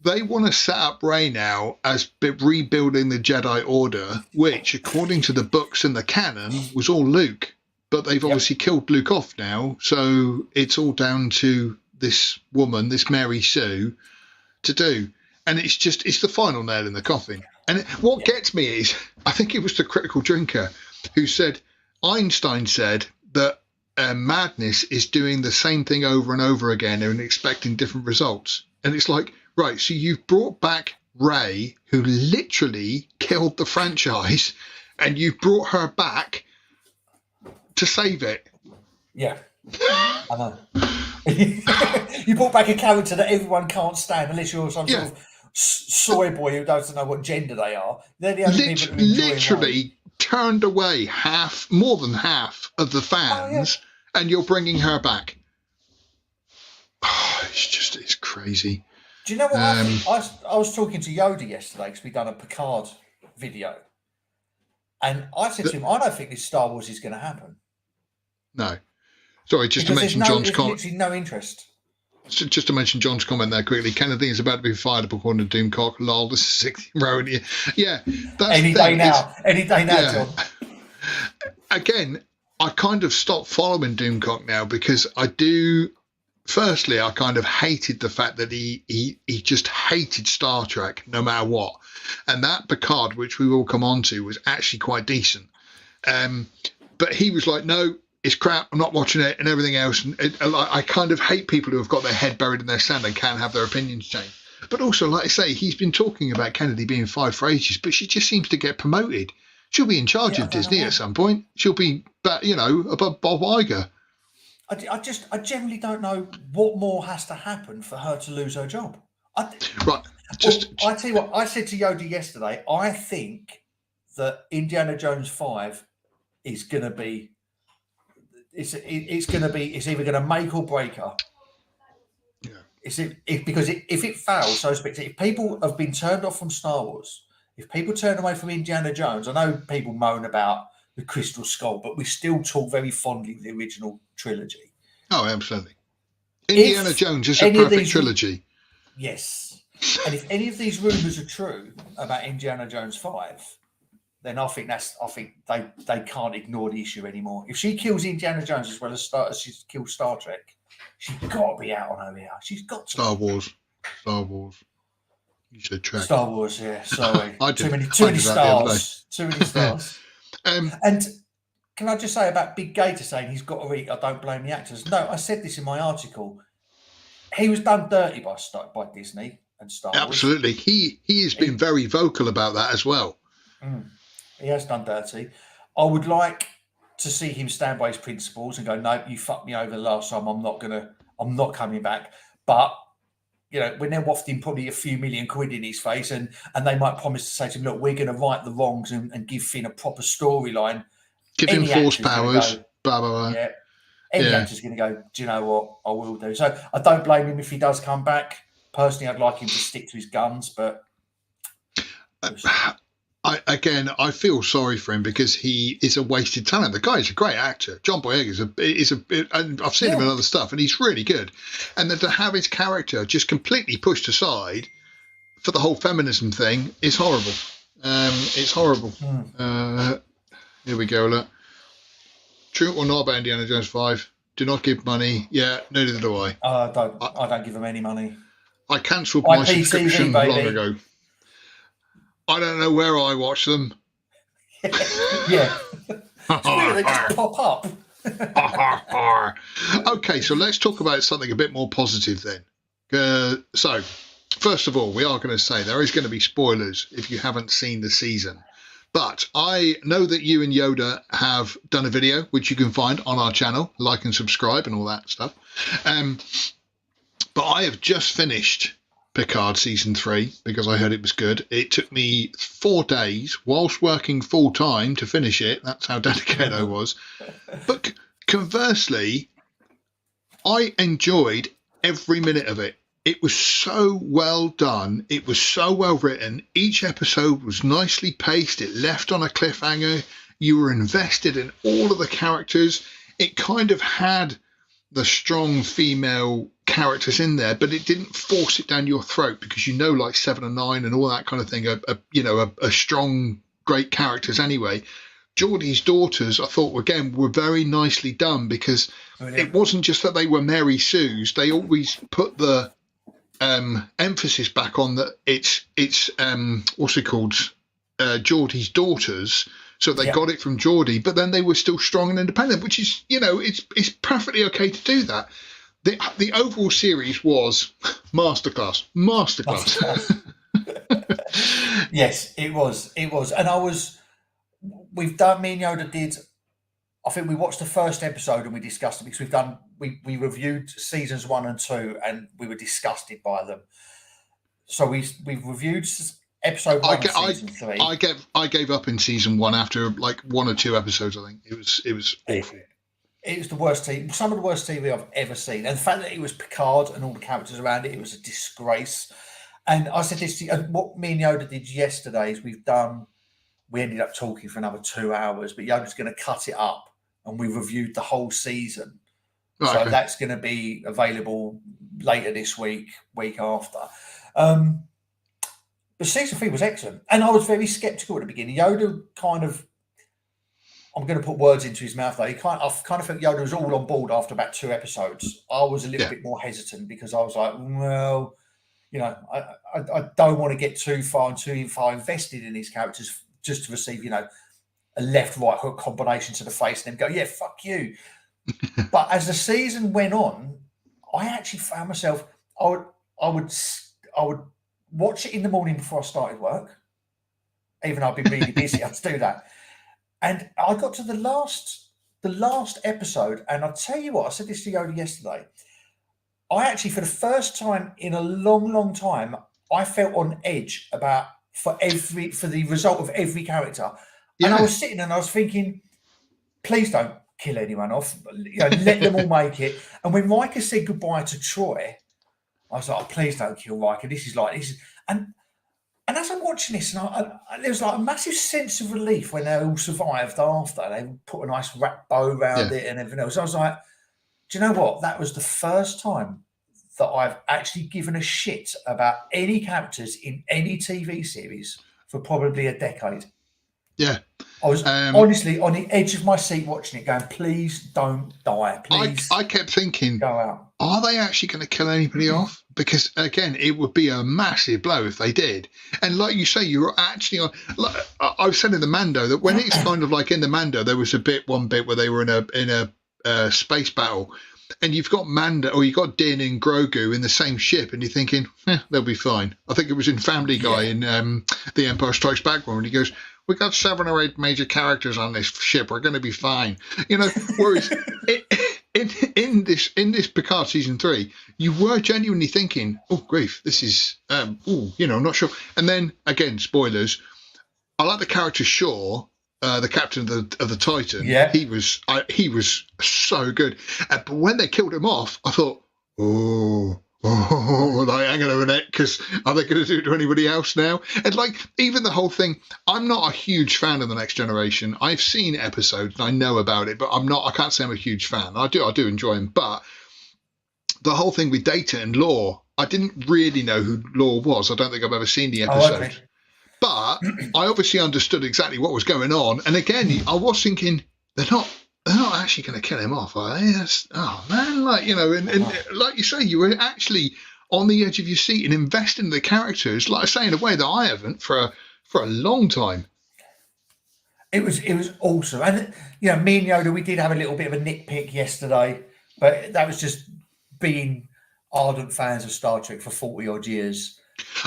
they want to set up Rey now as rebuilding the Jedi Order, which, according to the books and the canon, was all Luke. But they've obviously killed Luke off now, so it's all down to this woman, this Mary Sue, to do. And it's the final nail in the coffin. And what gets me is, I think it was the Critical Drinker who said, Einstein said that madness is doing the same thing over and over again and expecting different results. And it's like, right, so you've brought back Rey, who literally killed the franchise, and you brought her back to save it. Yeah, I know. You brought back a character that everyone can't stand unless you're some sort of soy boy who doesn't know what gender they are. They're the only people who literally turned away more than half of the fans, and you're bringing her back. Oh, it's crazy. Do you know what I was talking to Yoda yesterday because we'd done a Picard video, and I said to him, I don't think this Star Wars is going to happen. No. Sorry, just to mention John's comment. Literally no interest. Just to mention John's comment there quickly. Kennedy is about to be fired up according to Doomcock. Lol, this is 60 row. Yeah. That's Any day now, John. Again, I kind of stopped following Doomcock now because firstly, I kind of hated the fact that he just hated Star Trek no matter what. And that Picard, which we will come on to, was actually quite decent. But he was like, no, it's crap, I'm not watching it, and everything else. And I kind of hate people who have got their head buried in their sand and can't have their opinions changed. But also, like I say, he's been talking about Kennedy being fired for ages, but she just seems to get promoted. She'll be in charge of Disney at some point. She'll be, above Bob Iger. I generally don't know what more has to happen for her to lose her job. I tell you what, I said to Yoda yesterday, I think that Indiana Jones 5 is going to be, it's either going to make or break her. Yeah. Because if it fails, so to speak, if people have been turned off from Star Wars, if people turn away from Indiana Jones, I know people moan about the Crystal Skull, but we still talk very fondly of the original trilogy. Oh, absolutely. Indiana Jones is a perfect trilogy. Yes. And if any of these rumours are true about Indiana Jones 5, then I think they can't ignore the issue anymore. If she kills Indiana Jones as well as she's killed Star Trek, she's got to be out on her ear. She's got to. Star Wars. You said Trek. Star Wars, yeah. Sorry. Too many stars. Too many stars. And can I just say about Big Gator saying he's got to eat, I don't blame the actors. No, I said this in my article. He was done dirty by Disney and Star Wars. Absolutely. He has been very vocal about that as well. He has done dirty. I would like to see him stand by his principles and go, no, you fucked me over the last time. I'm not coming back. But when they're wafting probably a few million quid in his face, and they might promise to say to him, look, we're going to right the wrongs and give Finn a proper storyline. Give him force powers. Blah, blah, blah. Yeah. Any actor's going to go, do you know what? I will do. So I don't blame him if he does come back. Personally, I'd like him to stick to his guns, but... I feel sorry for him because he is a wasted talent. The guy is a great actor. John Boyega and I've seen him in other stuff, and he's really good. And then to have his character just completely pushed aside for the whole feminism thing is horrible. It's horrible. Here we go. Look. True or not about Indiana Jones 5? Do not give money. Yeah, neither do I. I don't give them any money. I cancelled my subscription long ago. I don't know where I watch them. Yeah. It's weird, they just pop up. Okay, so let's talk about something a bit more positive then. So, first of all, we are going to say there is going to be spoilers if you haven't seen the season. But I know that you and Yoda have done a video, which you can find on our channel, like and subscribe and all that stuff. But I have just finished Picard season 3 because I heard it was good. It took me 4 days whilst working full time to finish it. That's how dedicated I was. But conversely, I enjoyed every minute of it. It was so well done. It was so well written. Each episode was nicely paced. It left on a cliffhanger. You were invested in all of the characters. It kind of had the strong female characters in there, but it didn't force it down your throat because like 7 and 9 and all that kind of thing are strong, great characters anyway. Geordie's daughters, I thought, again, were very nicely done because it wasn't just that they were Mary Sue's. They always put the emphasis back on that it's what's it called, Geordie's daughters. So they got it from Geordie, but then they were still strong and independent, which is, it's perfectly okay to do that. The overall series was masterclass. Yes, it was. And me and Yoda did, I think we watched the first episode and we discussed it because we reviewed seasons 1 and 2 and we were disgusted by them. So we've reviewed episode 1 of season 3. I gave up in season 1 after like 1 or 2 episodes. I think it was awful. It was the worst TV, some of the worst TV I've ever seen. And the fact that it was Picard and all the characters around it, it was a disgrace. And I said this to you, what me and Yoda did yesterday is we ended up talking for another 2 hours, but Yoda's going to cut it up and we reviewed the whole season. Okay. So that's going to be available later this week after. But season 3 was excellent. And I was very sceptical at the beginning. Yoda kind of, I'm going to put words into his mouth though. I kind of felt Yoda was all on board after about 2 episodes. I was a little bit more hesitant because I was like, well, I don't want to get too far invested in these characters just to receive, a left-right hook combination to the face and then go, yeah, fuck you. But as the season went on, I actually found myself, I would watch it in the morning before I started work, even though I've been really busy. I'd do that. And I got to the last episode, and I'll tell you what, I said this to Yoda yesterday. I actually, for the first time in a long, long time, I felt on edge for the result of every character. Yeah. And I was sitting and I was thinking, please don't kill anyone off. Let them all make it. And when Riker said goodbye to Troy, I was like, oh, please don't kill Riker. And as I'm watching this, and there was like a massive sense of relief when they all survived after. They put a nice wrap bow around it and everything else. I was like, do you know what? That was the first time that I've actually given a shit about any characters in any TV series for probably a decade. Yeah. I was honestly on the edge of my seat watching it going, please don't die. Please. I kept thinking, go out. Are they actually going to kill anybody off? Because, again, it would be a massive blow if they did. And like you say, you're actually on... Like, I was saying in the Mando that when it's kind of like in the Mando, there was one bit where they were in a space battle. And you've got you've got Din and Grogu in the same ship, and you're thinking, they'll be fine. I think it was in Family Guy in The Empire Strikes Back one, and he goes, we got 7 or 8 major characters on this ship. We're going to be fine. Whereas in this Picard season 3, you were genuinely thinking, oh, grief, this is, I'm not sure. And then, again, spoilers, I like the character Shaw, the captain of the Titan. Yeah. He was so good. But when they killed him off, I thought, like, hang on a minute, because are they going to do it to anybody else now? And like, even the whole thing, I'm not a huge fan of The Next Generation. I've seen episodes and I know about it, but I can't say I'm a huge fan. I do enjoy them, but the whole thing with Data and Lore, I didn't really know who Lore was. I don't think I've ever seen the episode. Oh, okay. But I obviously understood exactly what was going on. And again, I was thinking, they're not actually going to kill him off, are they? Oh man, and like you say, you were actually on the edge of your seat and investing in the characters, like I say, in a way that I haven't for a long time. It was awesome. And, me and Yoda, we did have a little bit of a nitpick yesterday, but that was just being ardent fans of Star Trek for 40 odd years.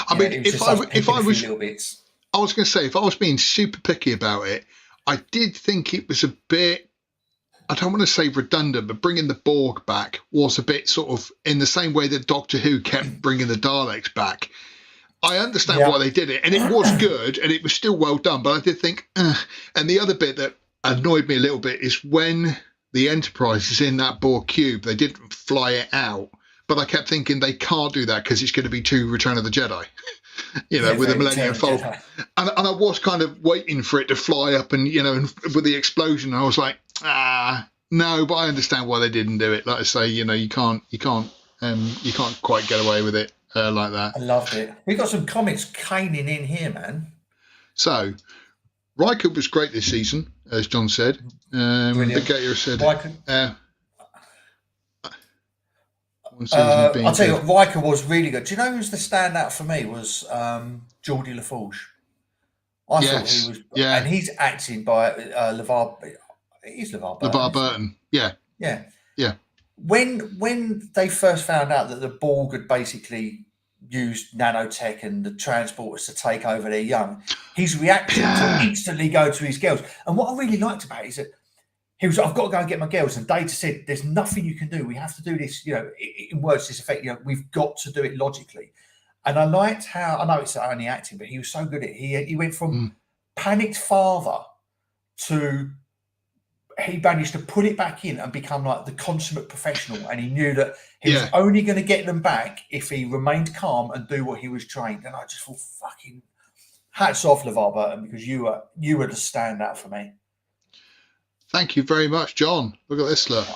I mean, if I was little bits. I was going to say, if I was being super picky about it, I did think it was a bit, I don't want to say redundant, but bringing the Borg back was a bit sort of in the same way that Doctor Who kept bringing the Daleks back. I understand why they did it, and it was good, and it was still well done, but I did think, And the other bit that annoyed me a little bit is when the Enterprise is in that Borg cube, they didn't fly it out, but I kept thinking they can't do that because it's going to be too Return of the Jedi. With the Millennium Falcon. And I was kind of waiting for it to fly up and, and with the explosion, I was like, no, but I understand why they didn't do it. Like I say, you can't quite get away with it like that. I loved it. We got some comments caning in here, man. So, Riker was great this season, as John said. Big Gator said, I'll tell you what, Riker was really good. Do you know who's the standout for me was Geordie LaForge. I thought he was, and he's acting by LeVar. He's LeVar Burton. LeVar Burton, yeah. When they first found out that the Borg had basically used nanotech and the transporters to take over their young, his reaction to instantly go to his girls. And what I really liked about it is that he was, I've got to go and get my girls. And Data said, there's nothing you can do. We have to do this, in words to this effect, we've got to do it logically. And I liked how, I know it's only acting, but he was so good at it. He went from panicked father to, he managed to put it back in and become like the consummate professional. And he knew that he was only going to get them back if he remained calm and do what he was trained. And I just thought, fucking hats off, LeVar Burton, because you were the standout for me. Thank you very much, John. Look at this, look.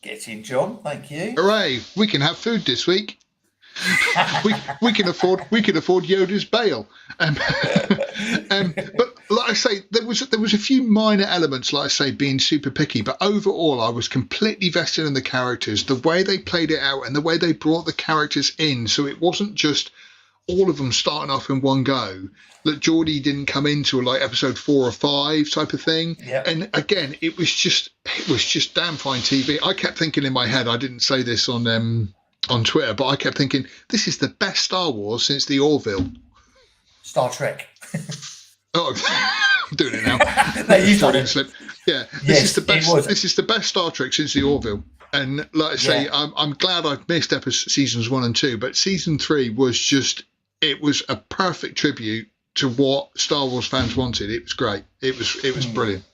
Get in, John. Thank you. Hooray! We can have food this week. we can afford Yoda's bail. But like I say, there was a few minor elements, like I say, being super picky. But overall, I was completely vested in the characters, the way they played it out, and the way they brought the characters in. So it wasn't just all of them starting off in one go. That Geordie didn't come into like episode 4 or 5 type of thing. Yep. And again, it was just damn fine TV. I kept thinking in my head, I didn't say this on Twitter, but I kept thinking this is the best Star Wars since the Orville. Star Trek. Oh, I'm doing it now. Slip. Yeah, this is the best. This is the best Star Trek since the Orville. And like I say, I'm glad I've missed seasons 1 and 2, but season 3 was it was a perfect tribute to what Star Wars fans wanted. It was great. It was brilliant.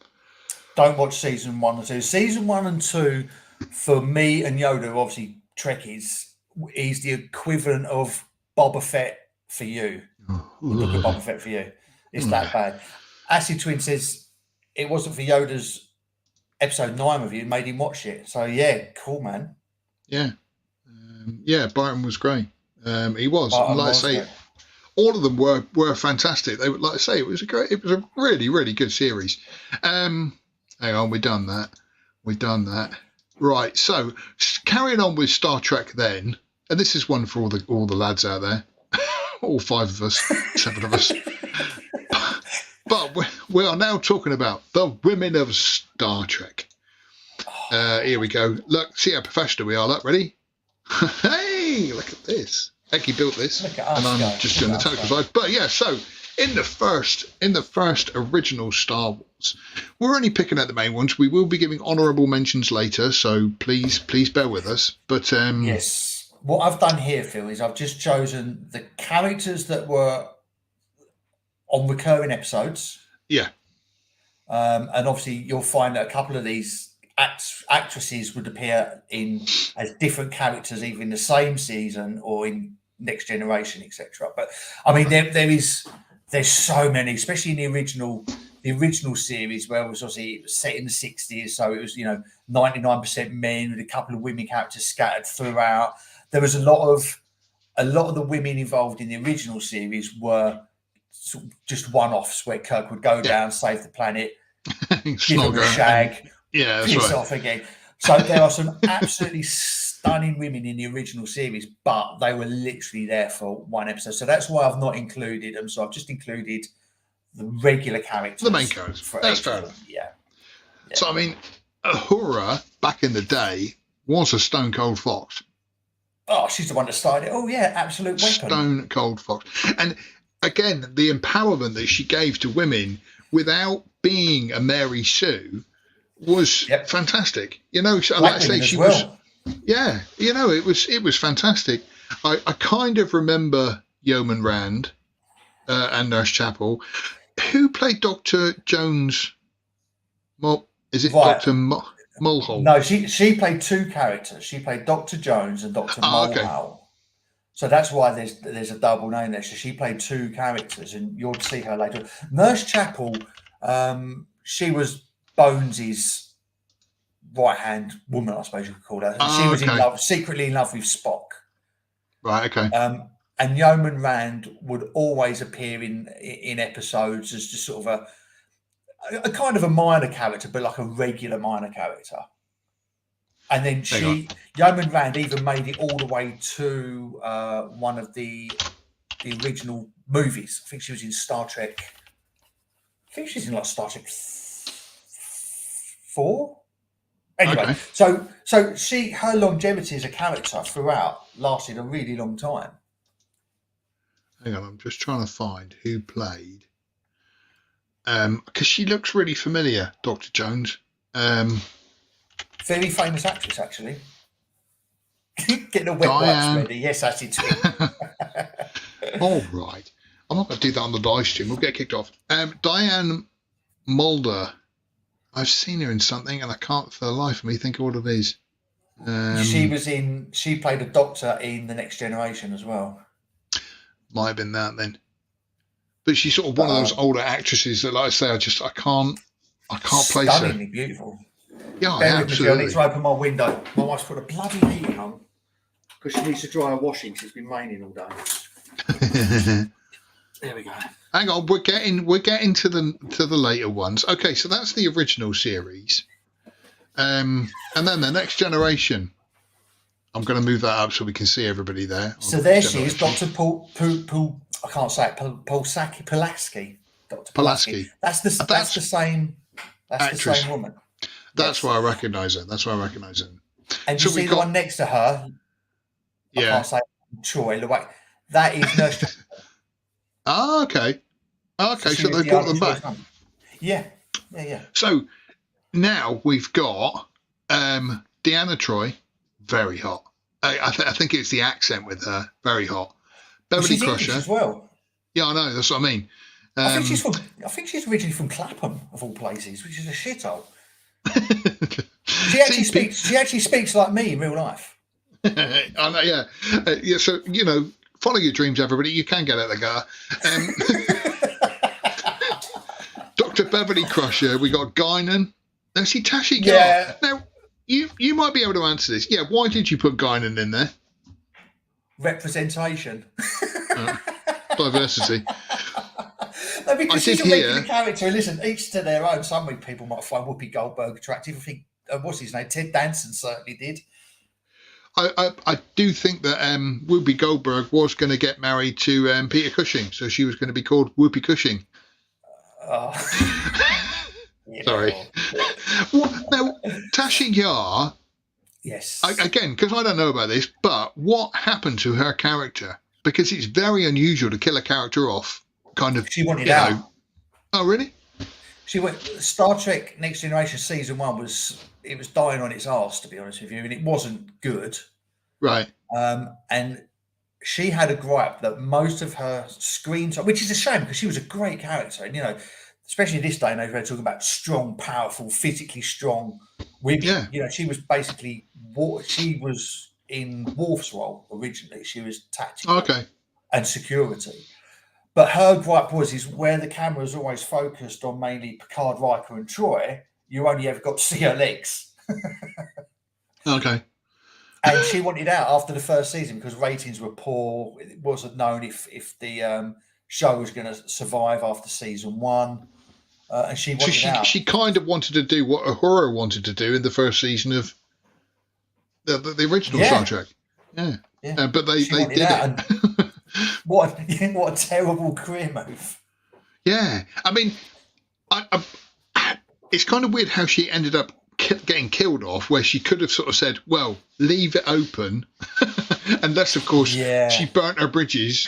Don't watch season 1 and 2. Season 1 and 2 for me and Yoda, obviously Trekkies, is the equivalent of Boba Fett for you. Look at Boba Fett for you. It's that bad. Acid Twin says it wasn't for Yoda's episode 9 review, made him watch it. So yeah, cool, man. Yeah. Byron was great. He was. And like I say, all of them were fantastic. They would, like I say, it was a really, really good series. Hang on, we've done that. Right, so carrying on with Star Trek then, and this is one for all the lads out there, all 5 of us, 7 of us. But we are now talking about the women of Star Trek. Here we go. Look, see how professional we are. Look, ready? Hey, look at this. Eggy built this, and I'm just doing the technical side. But yeah, so in the first original Star Wars, we're only picking out the main ones. We will be giving honourable mentions later, so please bear with us. But yes, what I've done here, Phil, is I've just chosen the characters that were on recurring episodes. Yeah. And obviously, you'll find that a couple of these actresses would appear as different characters, either in the same season or in Next Generation, etc. But I mean, there's so many, especially in the original series, where it was obviously set in the 60s, so it was 99% men with a couple of women characters scattered throughout. There was a lot of the women involved in the original series were just one-offs, where Kirk would go down, save the planet, give him a shag, piss off again. So there are some absolutely stunning women in the original series, but they were literally there for one episode. So that's why I've not included them. So I've just included the regular characters. The main characters. That's fair enough. Yeah. So, I mean, Uhura, back in the day, was a stone cold fox. Oh, she's the one that started it. Oh, yeah, absolute weapon. Stone cold fox. And again, the empowerment that she gave to women without being a Mary Sue was fantastic. You know, so like I say, she was. Yeah, you know, it was fantastic. I kind of remember Yeoman Rand and Nurse Chapel. Who played Dr. Jones? Is it Dr. Mulhall? No, she played two characters. She played Dr. Jones and Dr. Mulhall. Okay. So that's why there's a double name there. So she played two characters, and you'll see her later. Nurse Chapel, she was Bones's right-hand woman, I suppose you could call her. She was secretly in love with Spock. Right, okay. And Yeoman Rand would always appear in episodes as just sort of a kind of a minor character, but like a regular minor character. And then Yeoman Rand even made it all the way to one of the original movies. I think she was in Star Trek. I think she's in like Star Trek 4. Anyway, so her longevity as a character throughout lasted a really long time. Hang on, I'm just trying to find who played. Because she looks really familiar, Dr. Jones. Very famous actress, actually. Getting a wet wipes ready. Yes, that's it. All right. I'm not going to do that on the live stream. We'll get kicked off. Diane Mulder. I've seen her in something, and I can't for the life of me think of what it is. She played a doctor in The Next Generation as well. Might have been that then. But she's sort of one of those older actresses that, like I say, I can't place her. Stunningly beautiful. Yeah, absolutely. I need to open my window. My wife's put a bloody heating on because she needs to dry her washing because it's been raining all day. There we go. Hang on, we're getting to the later ones. Okay, so that's the original series, and then the Next Generation. I'm going to move that up so we can see everybody there. So there she is, Dr. I can't say it. Pulaski. Dr. Pulaski. That's the same. That's actress. The same woman. That's why I recognise her. And you see the one next to her. I can't say Troy. That is Nurse. Okay. So they brought them back. Yeah. So now we've got Deanna Troi, very hot. I think it's the accent with her, very hot. Beverly Crusher as well. Yeah, I know. That's what I mean. I think she's originally from Clapham, of all places, which is a shithole. She actually speaks like me in real life. I know. Yeah. So follow your dreams, everybody. You can get out the gutter. Dr. Beverly Crusher. We got Guinan. Now, see Tashi Yar. Yeah. Now, you might be able to answer this. Yeah. Why did you put Guinan in there? Representation. Diversity. No, because she's a regular character. Listen, each to their own. Some people might find Whoopi Goldberg attractive. I think, what's his name? Ted Danson certainly did. I do think that Whoopi Goldberg was going to get married to Peter Cushing, so she was going to be called Whoopi Cushing. Sorry. Now, Tashi Yar. Yes. Again, because I don't know about this, but what happened to her character? Because it's very unusual to kill a character off. Kind of. She wanted out. Oh, really? She went. Star Trek Next Generation season 1 was dying on its arse, to be honest with you, and it wasn't good. Right. And she had a gripe that most of her screen time, which is a shame because she was a great character, and especially this day and age, we're talking about strong, powerful, physically strong women. Yeah. She was basically she was in Worf's role originally. She was tactical and security. But her gripe is where the camera is always focused on mainly Picard, Riker, and Troy, you only ever got to see her legs. Okay. And she wanted out after the first season because ratings were poor. It wasn't known if the show was going to survive after season 1. And she wanted out. She kind of wanted to do what Uhura wanted to do in the first season of the original Star Trek. Yeah. But they did it. What a terrible career move. Yeah, I mean, it's kind of weird how she ended up getting killed off, where she could have sort of said, well, leave it open. Unless, of course, she burnt her bridges.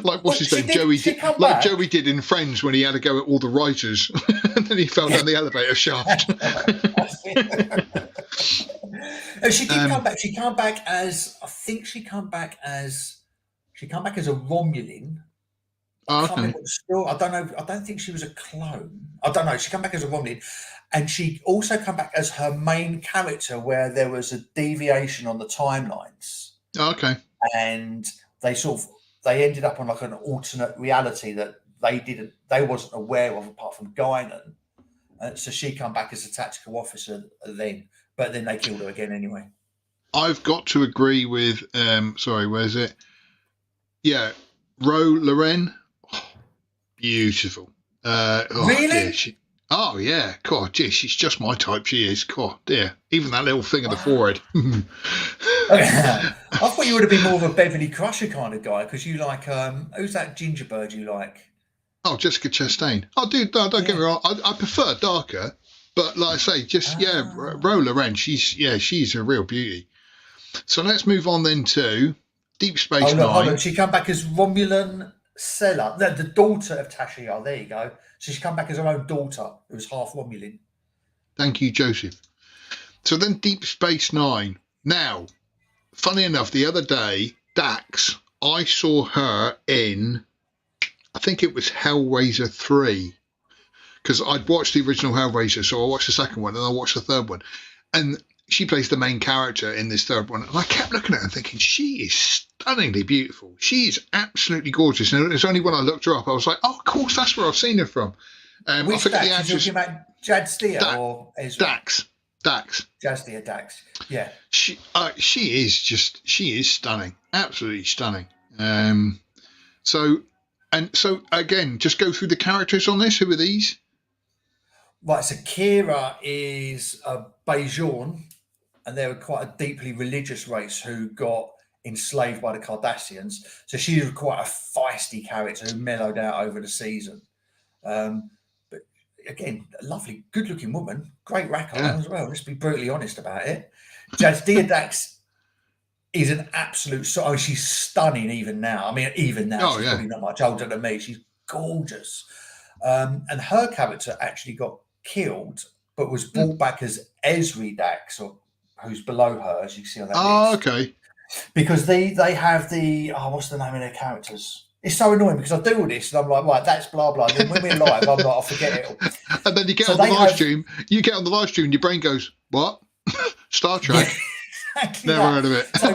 Like, what's his name? Joey did, like Joey did in Friends when he had to go at all the writers. And then he fell down the elevator shaft. She did come back. She came back as, I think she come back as a Romulan. I don't know. I don't think she was a clone. I don't know. She come back as a Romulan, and she also come back as her main character, where there was a deviation on the timelines. Okay. And they ended up on like an alternate reality that they wasn't aware of apart from Guinan. So she come back as a tactical officer then, but then they killed her again anyway. I've got to agree with. Sorry, where's it? Yeah, Ro Loren. Beautiful. Really? Dear, yeah. God, dear, she's just my type. She is. God, dear. Even that little thing on the forehead. I thought you would have been more of a Beverly Crusher kind of guy, because you like who's that ginger bird you like? Oh, Jessica Chastain. Oh, dude, no, don't get me wrong. I prefer darker, but like I say, Ro Loren. She's a real beauty. So let's move on then to Deep Space Nine. Hold on. She come back as Romulan Sella, the daughter of Tasha Yar. There you go. So she come back as her own daughter, who was half Romulan. Thank you, Joseph. So then Deep Space Nine. Now, funny enough, the other day, Dax, I saw her in, I think it was Hellraiser 3, because I'd watched the original Hellraiser, so I watched the second one and I watched the third one. And she plays the main character in this third one. And I kept looking at her and thinking, she is stunningly beautiful. She is absolutely gorgeous. And it's only when I looked her up, I was like, oh, of course, that's where I've seen her from. Which Dax? Are you talking about Jad Steer or Ezra? Dax. Jad Steer, Dax. Yeah. She is stunning. Absolutely stunning. So again, just go through the characters on this. Who are these? Right, so Kira is a Bajoran, and they were quite a deeply religious race who got enslaved by the Cardassians. So she was quite a feisty character who mellowed out over the season. But again, a lovely, good-looking woman, great rack on as well. Let's be brutally honest about it. Jazdia Dax is an absolute. She's stunning even now. I mean, even now, she's probably not much older than me. She's gorgeous. And her character actually got killed, but was brought back as Ezri Dax, or who's below her, as you see on that list. Okay. Because they have the what's the name of their characters? It's so annoying because I do all this and I'm like, right, that's blah blah. And then when we're live, I'm like, I forget it all. And then you get on the live stream. You get on the live stream, and your brain goes, "What? Star Trek? Yeah, exactly. Never heard of it." So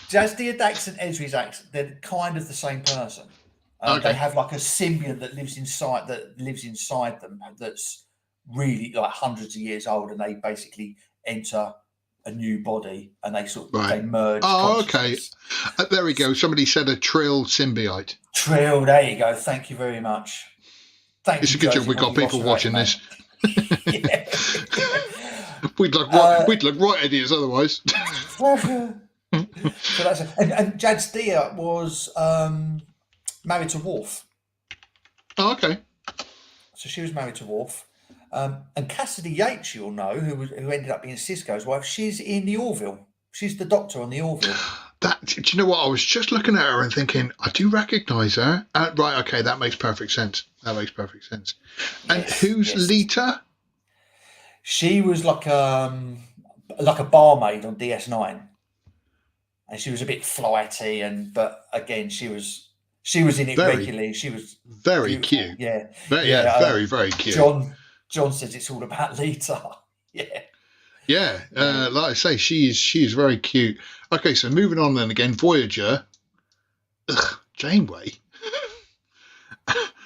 Jazdia Dax and Ezri Dax, they're kind of the same person. They have like a symbiont that lives inside them. That's really like hundreds of years old, and they basically enter a new body and they they merge. Oh, okay. There we go. Somebody said a Trill symbiote. Trill, there you go. Thank you very much. It's a good job we got people watching this. We'd look right idiots otherwise. So that's it. And Jad Steer was married to Worf. Oh, okay. So she was married to Worf. And Cassidy Yates, you'll know, who ended up being Sisko's wife, she's in the Orville. She's the doctor on the Orville. Do you know what? I was just looking at her and thinking, I do recognise her. Right, okay, that makes perfect sense. And who's Lita? She was like a barmaid on DS9, and she was a bit flighty, but again, she was in it regularly. She was very beautiful. Cute. Yeah, very, very cute. John says it's all about Lita. Yeah. Like I say, she's very cute. Okay, so moving on then again, Voyager. Janeway.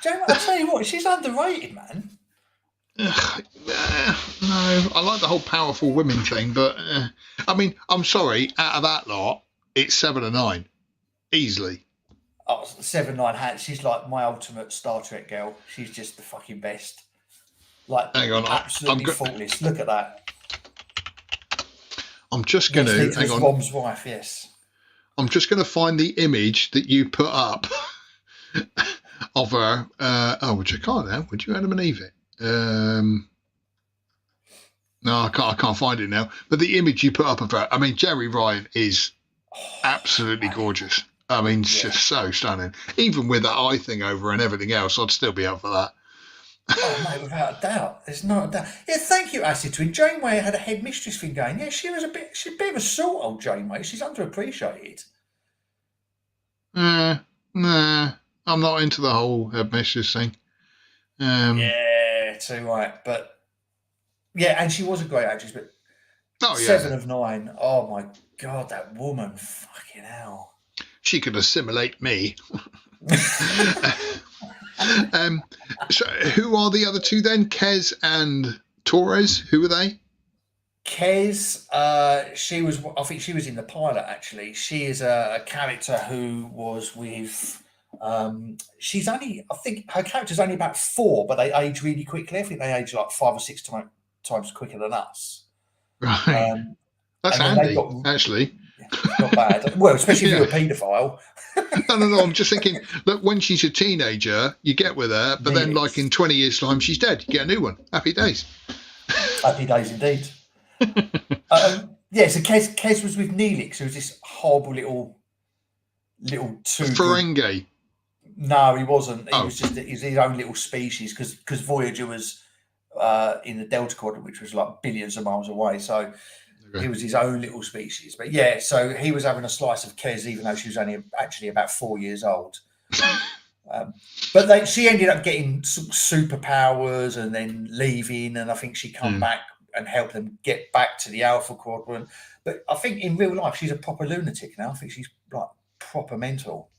Janeway, I tell you what, she's underrated, man. No, I like the whole powerful women thing, but I mean, I'm sorry, out of that lot, it's 7 or 9, easily. Oh, 7, 9. She's like my ultimate Star Trek girl. She's just the fucking best. Like, hang on, absolutely faultless. Look at that. I'm just going to hang on. Rom's wife, yes. I'm just going to find the image that you put up. of her. Which I can't now. Would you Adam and Eve it? No, I can't find it now. But the image you put up of her, I mean, Jerry Ryan is absolutely gorgeous. I mean, it's just so stunning. Even with that eye thing over and everything else, I'd still be up for that. Oh, mate, without a doubt. There's not a doubt. Yeah, thank you, Acid Twin. Janeway had a head mistress thing going. Yeah, she's a bit of a sort, old Janeway. She's underappreciated. Nah, I'm not into the whole headmistress thing. Yeah, too right. But yeah, and she was a great actress. But 7 of 9. Oh my God, that woman! Fucking hell. She could assimilate me. So who are the other two then? Kez and Torres. Who are they? Kez, I think she was in the pilot actually. She is a character who was with. I think her character's only about 4, but they age really quickly. I think they age like 5 or 6 times quicker than us. Right. That's handy, actually. Not bad. Well, especially if you're a paedophile. No. I'm just thinking that when she's a teenager, you get with her, but then, like in 20 years' time, she's dead. You get a new one. Happy days. Happy days indeed. So Kez was with Neelix, who was this horrible little Ferengi. No, he wasn't. He was just his own little species because Voyager was in the Delta Quadrant, which was like billions of miles away. So. Okay. He was his own little species, but yeah, so he was having a slice of Kez, even though she was only actually about 4 years old. But she ended up getting some superpowers and then leaving, and I think she come back and helped them get back to the Alpha Quadrant. But I think in real life, she's a proper lunatic now. I think she's like proper mental.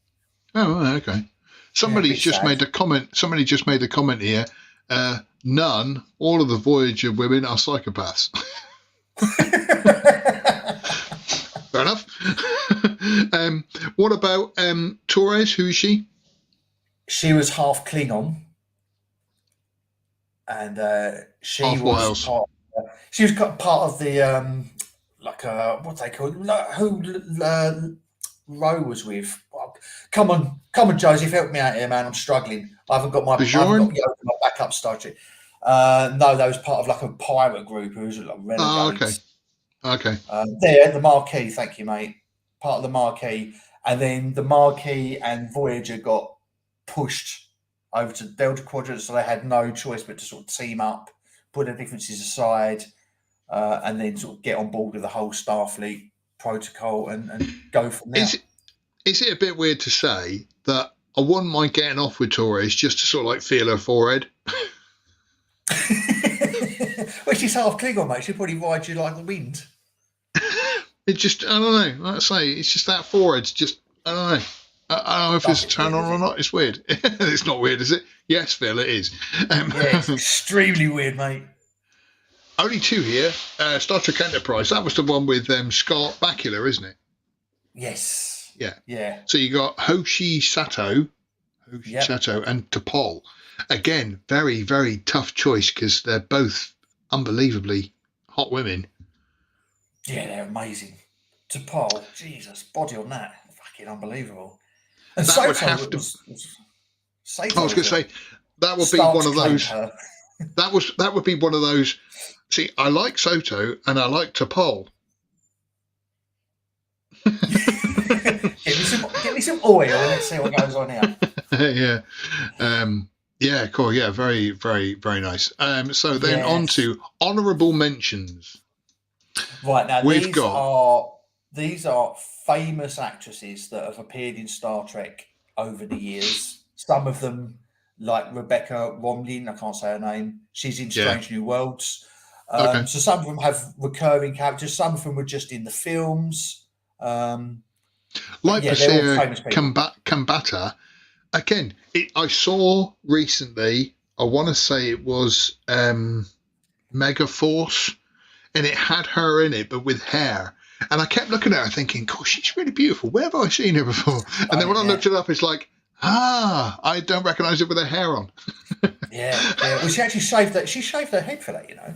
Oh, okay. Somebody's just made a comment. Somebody just made a comment here. All of the Voyager women are psychopaths. Fair enough. What about Torres? Who is she? She was half Klingon, and she half was part of the what they call who Roe was with. Come on, Joseph, help me out here, man. I'm struggling. I haven't got my backup Star Trek. No, that was part of like a pirate group who was like renegades. Okay. There, the Marquis. Thank you, mate. Part of the Marquis, and then the Marquis and Voyager got pushed over to Delta Quadrant, so they had no choice but to sort of team up, put their differences aside, and then sort of get on board with the whole Starfleet protocol and go from there. Is it a bit weird to say that I wouldn't mind getting off with Torres just to sort of like feel her forehead? Well, she's half Klingon, mate. She'll probably ride you like the wind. It just, I don't know. Like I say, it's just that forehead's just, I don't know. I don't know if it's a turn on or not. It's weird. It's not weird, is it? Yes, Phil, it is. Yeah, it's extremely weird, mate. Only 2 here. Star Trek Enterprise. That was the one with Scott Bakula, isn't it? Yes. Yeah. So you got Hoshi Sato, and T'Pol. Again, very, very tough choice because they're both unbelievably hot women. Yeah, they're amazing. T'Pol, Jesus, body on that, fucking unbelievable. And that Sato would have to. Sato I was going to say that would be one of those. That would be one of those. See, I like Soto and I like T'Pol. Get me some oil and let's see what goes on here. Yeah. Yeah, cool. Yeah, very, very, very nice. So then on to honourable mentions. Right, now these are famous actresses that have appeared in Star Trek over the years. Some of them, like Rebecca Romijn, I can't say her name. She's in Strange New Worlds. So some of them have recurring characters. Some of them were just in the films. Like Bashir Kambata. Again, I saw recently, I want to say it was Megaforce, and it had her in it, but with hair. And I kept looking at her thinking, gosh, she's really beautiful. Where have I seen her before? And then when I looked it up, it's like, I don't recognise it with her hair on. Yeah. Well, she actually shaved her head for that, you know.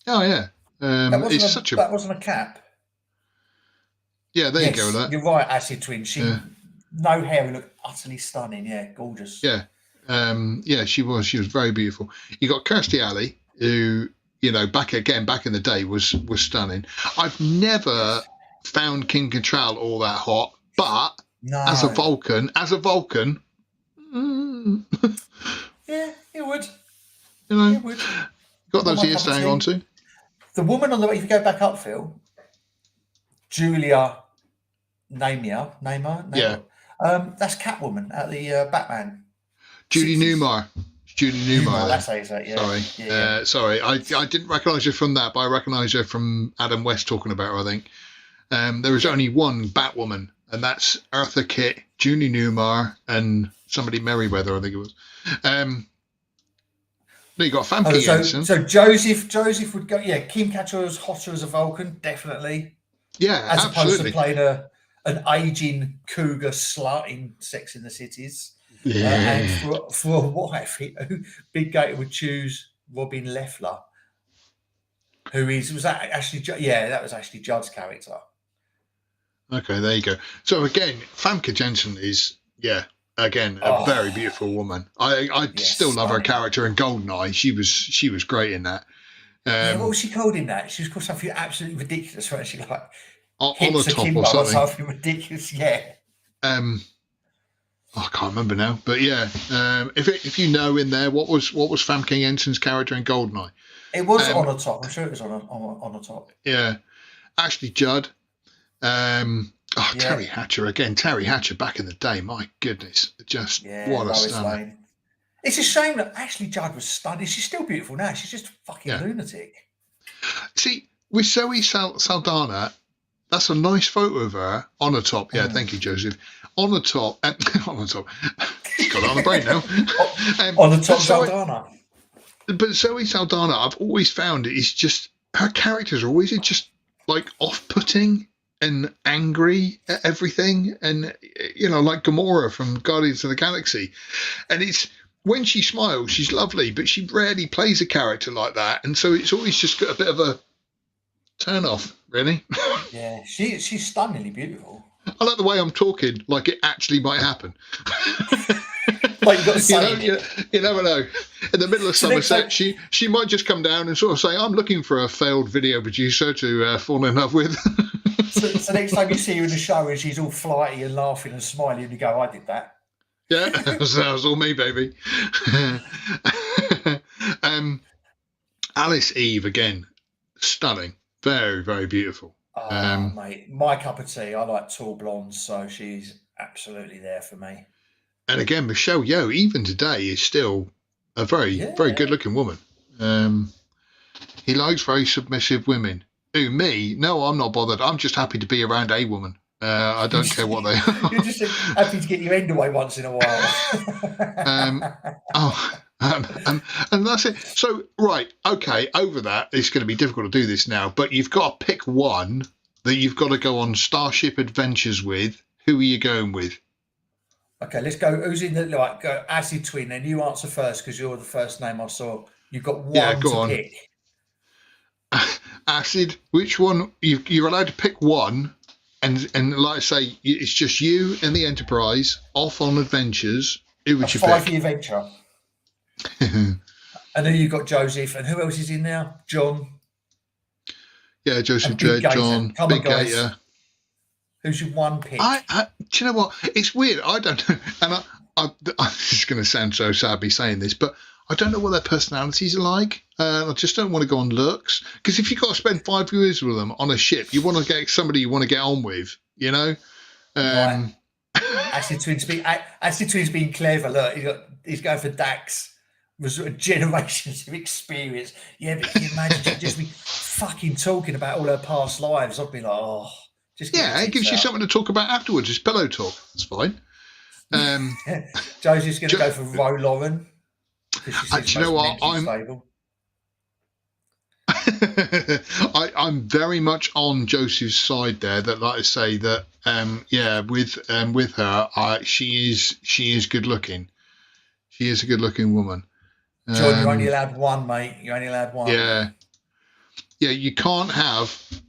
Oh, yeah. That wasn't a cap. Yeah, there you go with that. You're right, Acid Twin. no hair, and looked utterly stunning. Yeah, gorgeous. Yeah. She was very beautiful. You got Kirstie Alley, who, back in the day was stunning. I've never found Kim Cattrall all that hot, but No. as a Vulcan, yeah, it would. Got Not those my ears cup of to hang tea. on to. The woman on the, if you go back up, Phil, Julia Namer. Yeah. That's Catwoman at the Batman. Judy 60s. Newmar. Judy Newmar. That's how you say it, yeah. Sorry. Yeah. Sorry. I didn't recognise her from that, but I recognise her from Adam West talking about her, I think. There was only one Batwoman, and that's Eartha Kitt, Judy Newmar, and somebody Merriweather, I think it was. No, you got Famke Janssen. So Joseph would go. Yeah, Kim Cattrall was hotter as a Vulcan, definitely. Yeah, as absolutely. opposed to playing an aging cougar slut in Sex in the Cities. Yeah. And for a wife, Big Gator would choose Robin Leffler, was that actually? Yeah, that was actually Judd's character. Okay, there you go. So again, Famke Janssen is a very beautiful woman. I still love her character in Goldeneye. She was great in that. What was she called in that? She was called something absolutely ridiculous, wasn't she? Like on the top or something ridiculous. Yeah. I can't remember now, but if you know in there, what was Famke Jenssen's character in Goldeneye? It was on the top. I'm sure it was on the top. Yeah, Ashley Judd. Terry Hatcher again. Terry Hatcher back in the day. My goodness, what a stunner. It's a shame that Ashley Judd was stunning. She's still beautiful now. She's just a fucking lunatic. See, with Zoe Saldana, that's a nice photo of her on the top. Yeah, thank you, Joseph. On the top. Got it on the brain now. On the top, Saldana. But Zoe Saldana, I've always found it's just her characters are always just like off-putting and angry at everything, and like Gamora from Guardians of the Galaxy. And it's when she smiles, she's lovely, but she rarely plays a character like that, and so it's always just got a bit of a turn off, really. Yeah, she's stunningly beautiful. I like the way I'm talking, like it actually might happen. Like you got to say you never know. In the middle of Somerset, she might just come down and sort of say, "I'm looking for a failed video producer to fall in love with." So next time you see her in the show and she's all flighty and laughing and smiling, and you go, "I did that." Yeah, that was all me, baby. Alice Eve again, stunning, very, very beautiful. Mate, my cup of tea. I like tall blondes, so she's absolutely there for me. And again, Michelle Yeoh, even today, is still a very, very good-looking woman. He likes very submissive women. Who, me? No, I'm not bothered. I'm just happy to be around a woman. I don't care what they are. You're just happy to get your end away once in a while. And that's it. So, right, okay, over that, it's going to be difficult to do this now, but you've got to pick one that you've got to go on Starship Adventures with. Who are you going with? Okay, let's go. Who's in the go Acid Twin? Then you answer first because you're the first name I saw. You've got one to pick. Acid. Which one? You're allowed to pick one, and like I say, it's just you and the Enterprise off on adventures. Who would you pick? 5-year venture. And then you've got Joseph, and who else is in there? John. Yeah, Joseph Dredd, John, Big Gator. Who's your one pick? Do you know what? It's weird. I don't know. And this is going to sound so sad me saying this, but I don't know what their personalities are like. I just don't want to go on looks. Because if you've got to spend 5 years with them on a ship, you want to get somebody you want to get on with, you know? Right. Acid Twin's being clever. Look, he's going for Dax. Generations of experience. Yeah, but can you imagine she'd just be fucking talking about all her past lives? I'd be like, oh. It gives you something to talk about afterwards. It's pillow talk. It's fine. Josie's going to go for Ro Lauren. Do you know what? I'm very much on Joseph's side there. That, like I say, that with her, she is good looking. She is a good looking woman. John, you're only allowed one, mate. You're only allowed one. Yeah. You can't have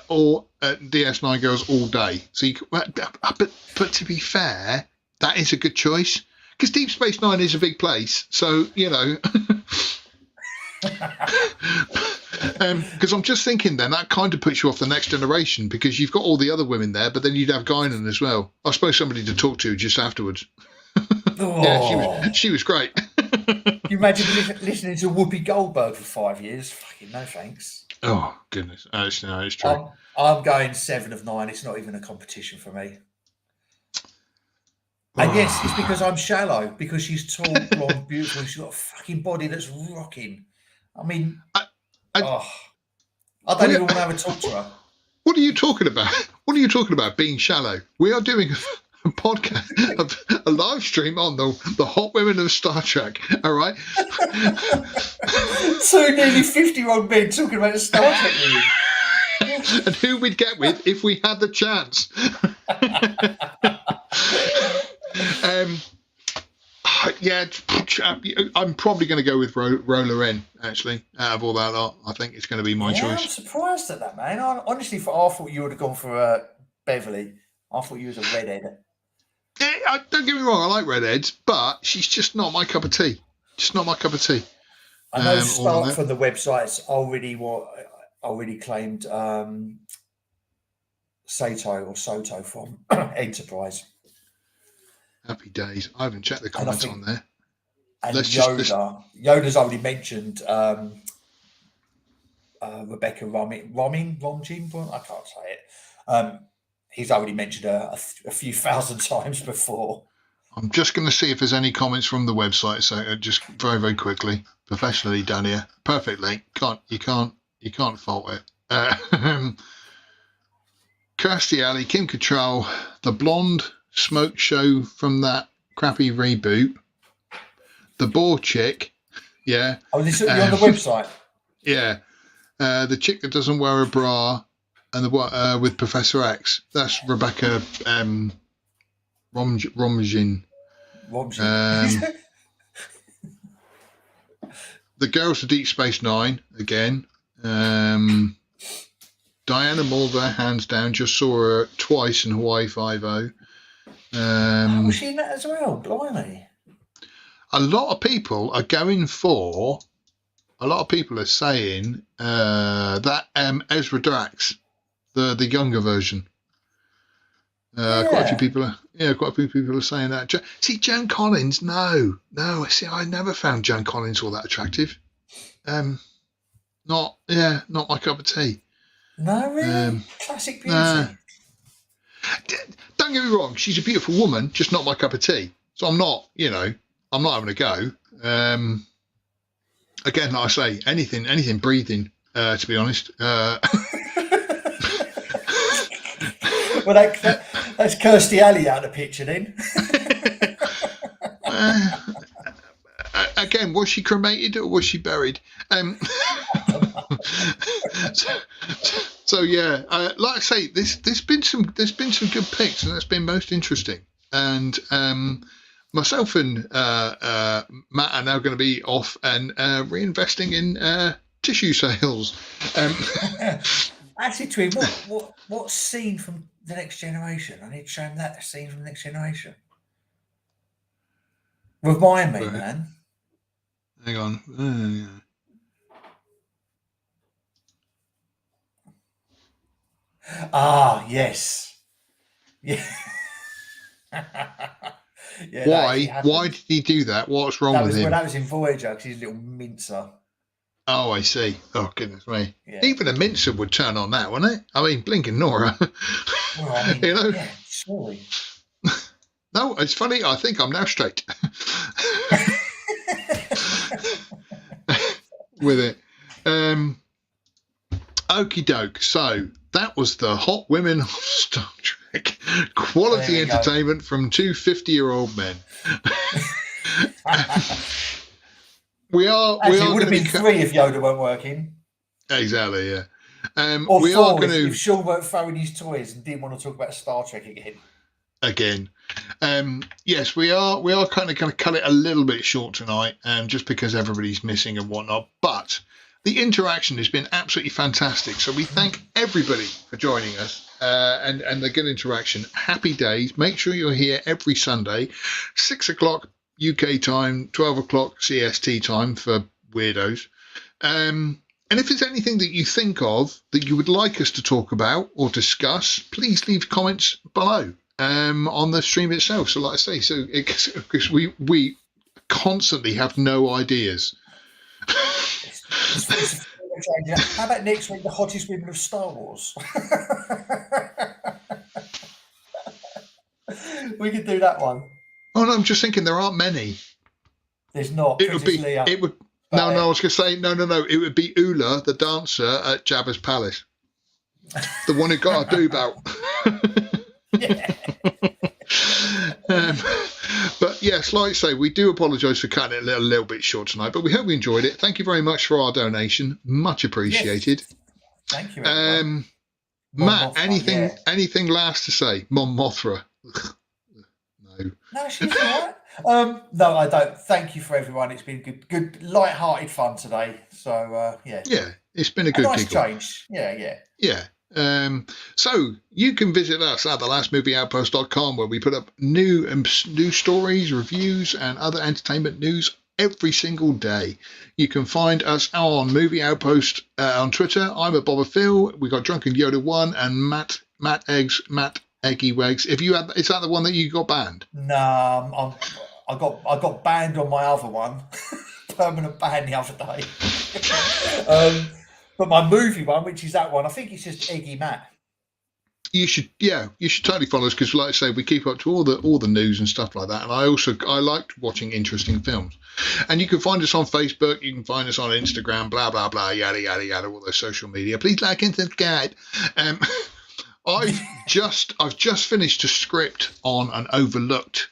or DS9 girls all day. So, but to be fair, that is a good choice because Deep Space Nine is a big place. So because I'm just thinking then that kind of puts you off the Next Generation because you've got all the other women there, but then you'd have Guinan as well. I suppose somebody to talk to just afterwards. Oh. Yeah, she was great. Can you imagine listening to Whoopi Goldberg for 5 years? Fucking no thanks. Oh goodness, it's true. I'm going 7 of 9. It's not even a competition for me. And yes, it's because I'm shallow. Because she's tall, blonde, beautiful. She's got a fucking body that's rocking. I mean, I don't even want to have a talk to her. What are you talking about? What are you talking about? Being shallow? We are doing a podcast, a live stream on the hot women of Star Trek. All right. 2 nearly 50-year-old men talking about a Star Trek movie. And who we'd get with if we had the chance. Yeah, I'm probably going to go with Roller N, actually, out of all that lot. I think it's going to be my choice. I'm surprised at that, man. Honestly, I thought you would have gone for Beverly. I thought you was a redhead. Yeah, don't get me wrong, I like redheads, but she's just not my cup of tea. Just not my cup of tea. I know Stark from the websites already claimed Soto from Enterprise. Happy days. I haven't checked the comments on there. And Yoda's already mentioned Rebecca Romijn, I can't say it. He's already mentioned her a few thousand times before. I'm just going to see if there's any comments from the website. So just very, very quickly, professionally done here, perfectly. You can't fault it. Kirstie Alley, Kim Cattrall, the blonde smoke show from that crappy reboot, the Boar chick, yeah. Oh, this is on the website. Yeah, the chick that doesn't wear a bra, and the with Professor X. That's Rebecca Romijn. The girls of Deep Space Nine again. Diana Mulder, hands down. Just saw her twice in Hawaii Five-0. Was she in that as well? Blimey. A lot of people are going for. A lot of people are saying that Ezra Drax, the younger version. Quite a few people are saying that. See, Joan Collins, no. I never found Joan Collins all that attractive. Not my cup of tea. No, really? Classic beauty. Don't get me wrong, she's a beautiful woman, just not my cup of tea. So I'm not having a go. Again, like I say, anything breathing, to be honest. Well, that's Kirstie Alley out of the picture then. Again, was she cremated or was she buried? So yeah, like I say, there's been some good picks, and that's been most interesting. And myself and Matt are now going to be off and reinvesting in tissue sales. Actually, Tweed, what scene from The Next Generation? I need to show him that scene from The Next Generation. Remind me, man. Hang on. Ah, yes. Yeah. Yeah. Why did he do that? What's wrong with him? Well, that was in Voyager, because he's a little mincer. Oh, I see. Oh, goodness me. Yeah. Even a mincer would turn on that, wouldn't it? I mean, blinking Nora. Well, I mean, Yeah, sorry. No, it's funny. I think I'm now straight with it. Okie doke. So that was the hot women of Star Trek. Quality entertainment from two 50-year-old men. It would have been 3 if Yoda weren't working. Exactly, yeah. Or we 4 are going to. If Sean weren't throwing his toys and didn't want to talk about Star Trek again. Yes, we are kind of going to cut it a little bit short tonight, just because everybody's missing and whatnot. But The interaction has been absolutely fantastic. So we thank everybody for joining us and the good interaction. Happy days. Make sure you're here every Sunday, 6 o'clock UK time, 12 o'clock CST time for weirdos. And if there's anything that you think of that you would like us to talk about or discuss, please leave comments below on the stream itself. So like I say, because we constantly have no ideas. How about next week, the hottest women of Star Wars? We could do that one. Oh no, I'm just thinking there aren't many. There's not. It would be. Leia. It would. No, I was going to say no. It would be Ula, the dancer at Jabba's palace, the one who got a doob out. Yeah. But yes, like I say, we do apologise for cutting it a little bit short tonight, but we hope you enjoyed it. Thank you very much for our donation, much appreciated. Yes. Thank you. Matt, Mothra, anything last to say? Mon Mothra. No, she's all right. No, I don't. Thank you for everyone. It's been good, light-hearted fun today. So yeah. Yeah, it's been a good nice giggle. change. Yeah. So you can visit us at thelastmovieoutpost.com, where we put up new stories, reviews, and other entertainment news every single day. You can find us on Movie Outpost on Twitter. I'm at Boba Phil. We got Drunken Yoda 1 and Matt Eggy Wegs. Is that the one that you got banned? No, I got banned on my other one, permanent ban the other day. But my movie one, which is that one, I think it's just Eggy Matt. You should totally follow us, because, like I say, we keep up to all the news and stuff like that. And I liked watching interesting films. And you can find us on Facebook. You can find us on Instagram. Blah blah blah. Yada yada yada. All those social media. Please like and subscribe. I've just finished a script on an overlooked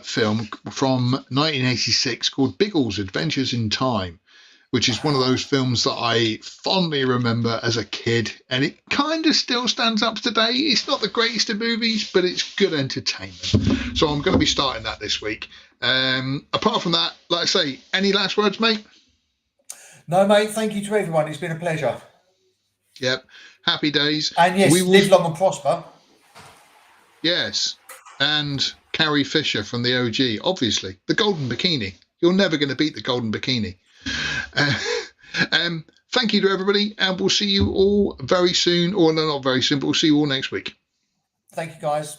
film from 1986 called Biggles Adventures in Time, which is one of those films that I fondly remember as a kid, and it kind of still stands up today. It's not the greatest of movies, but it's good entertainment. So I'm going to be starting that this week. Apart from that, like I say, any last words, mate? No, mate. Thank you to everyone. It's been a pleasure. Yep. Happy days. And yes, live long and prosper. Yes. And Carrie Fisher from the OG, obviously. The Golden Bikini. You're never going to beat the Golden Bikini. Thank you to everybody, and we'll see you all very soon. Or no, not very soon, but we'll see you all next week. Thank you, guys.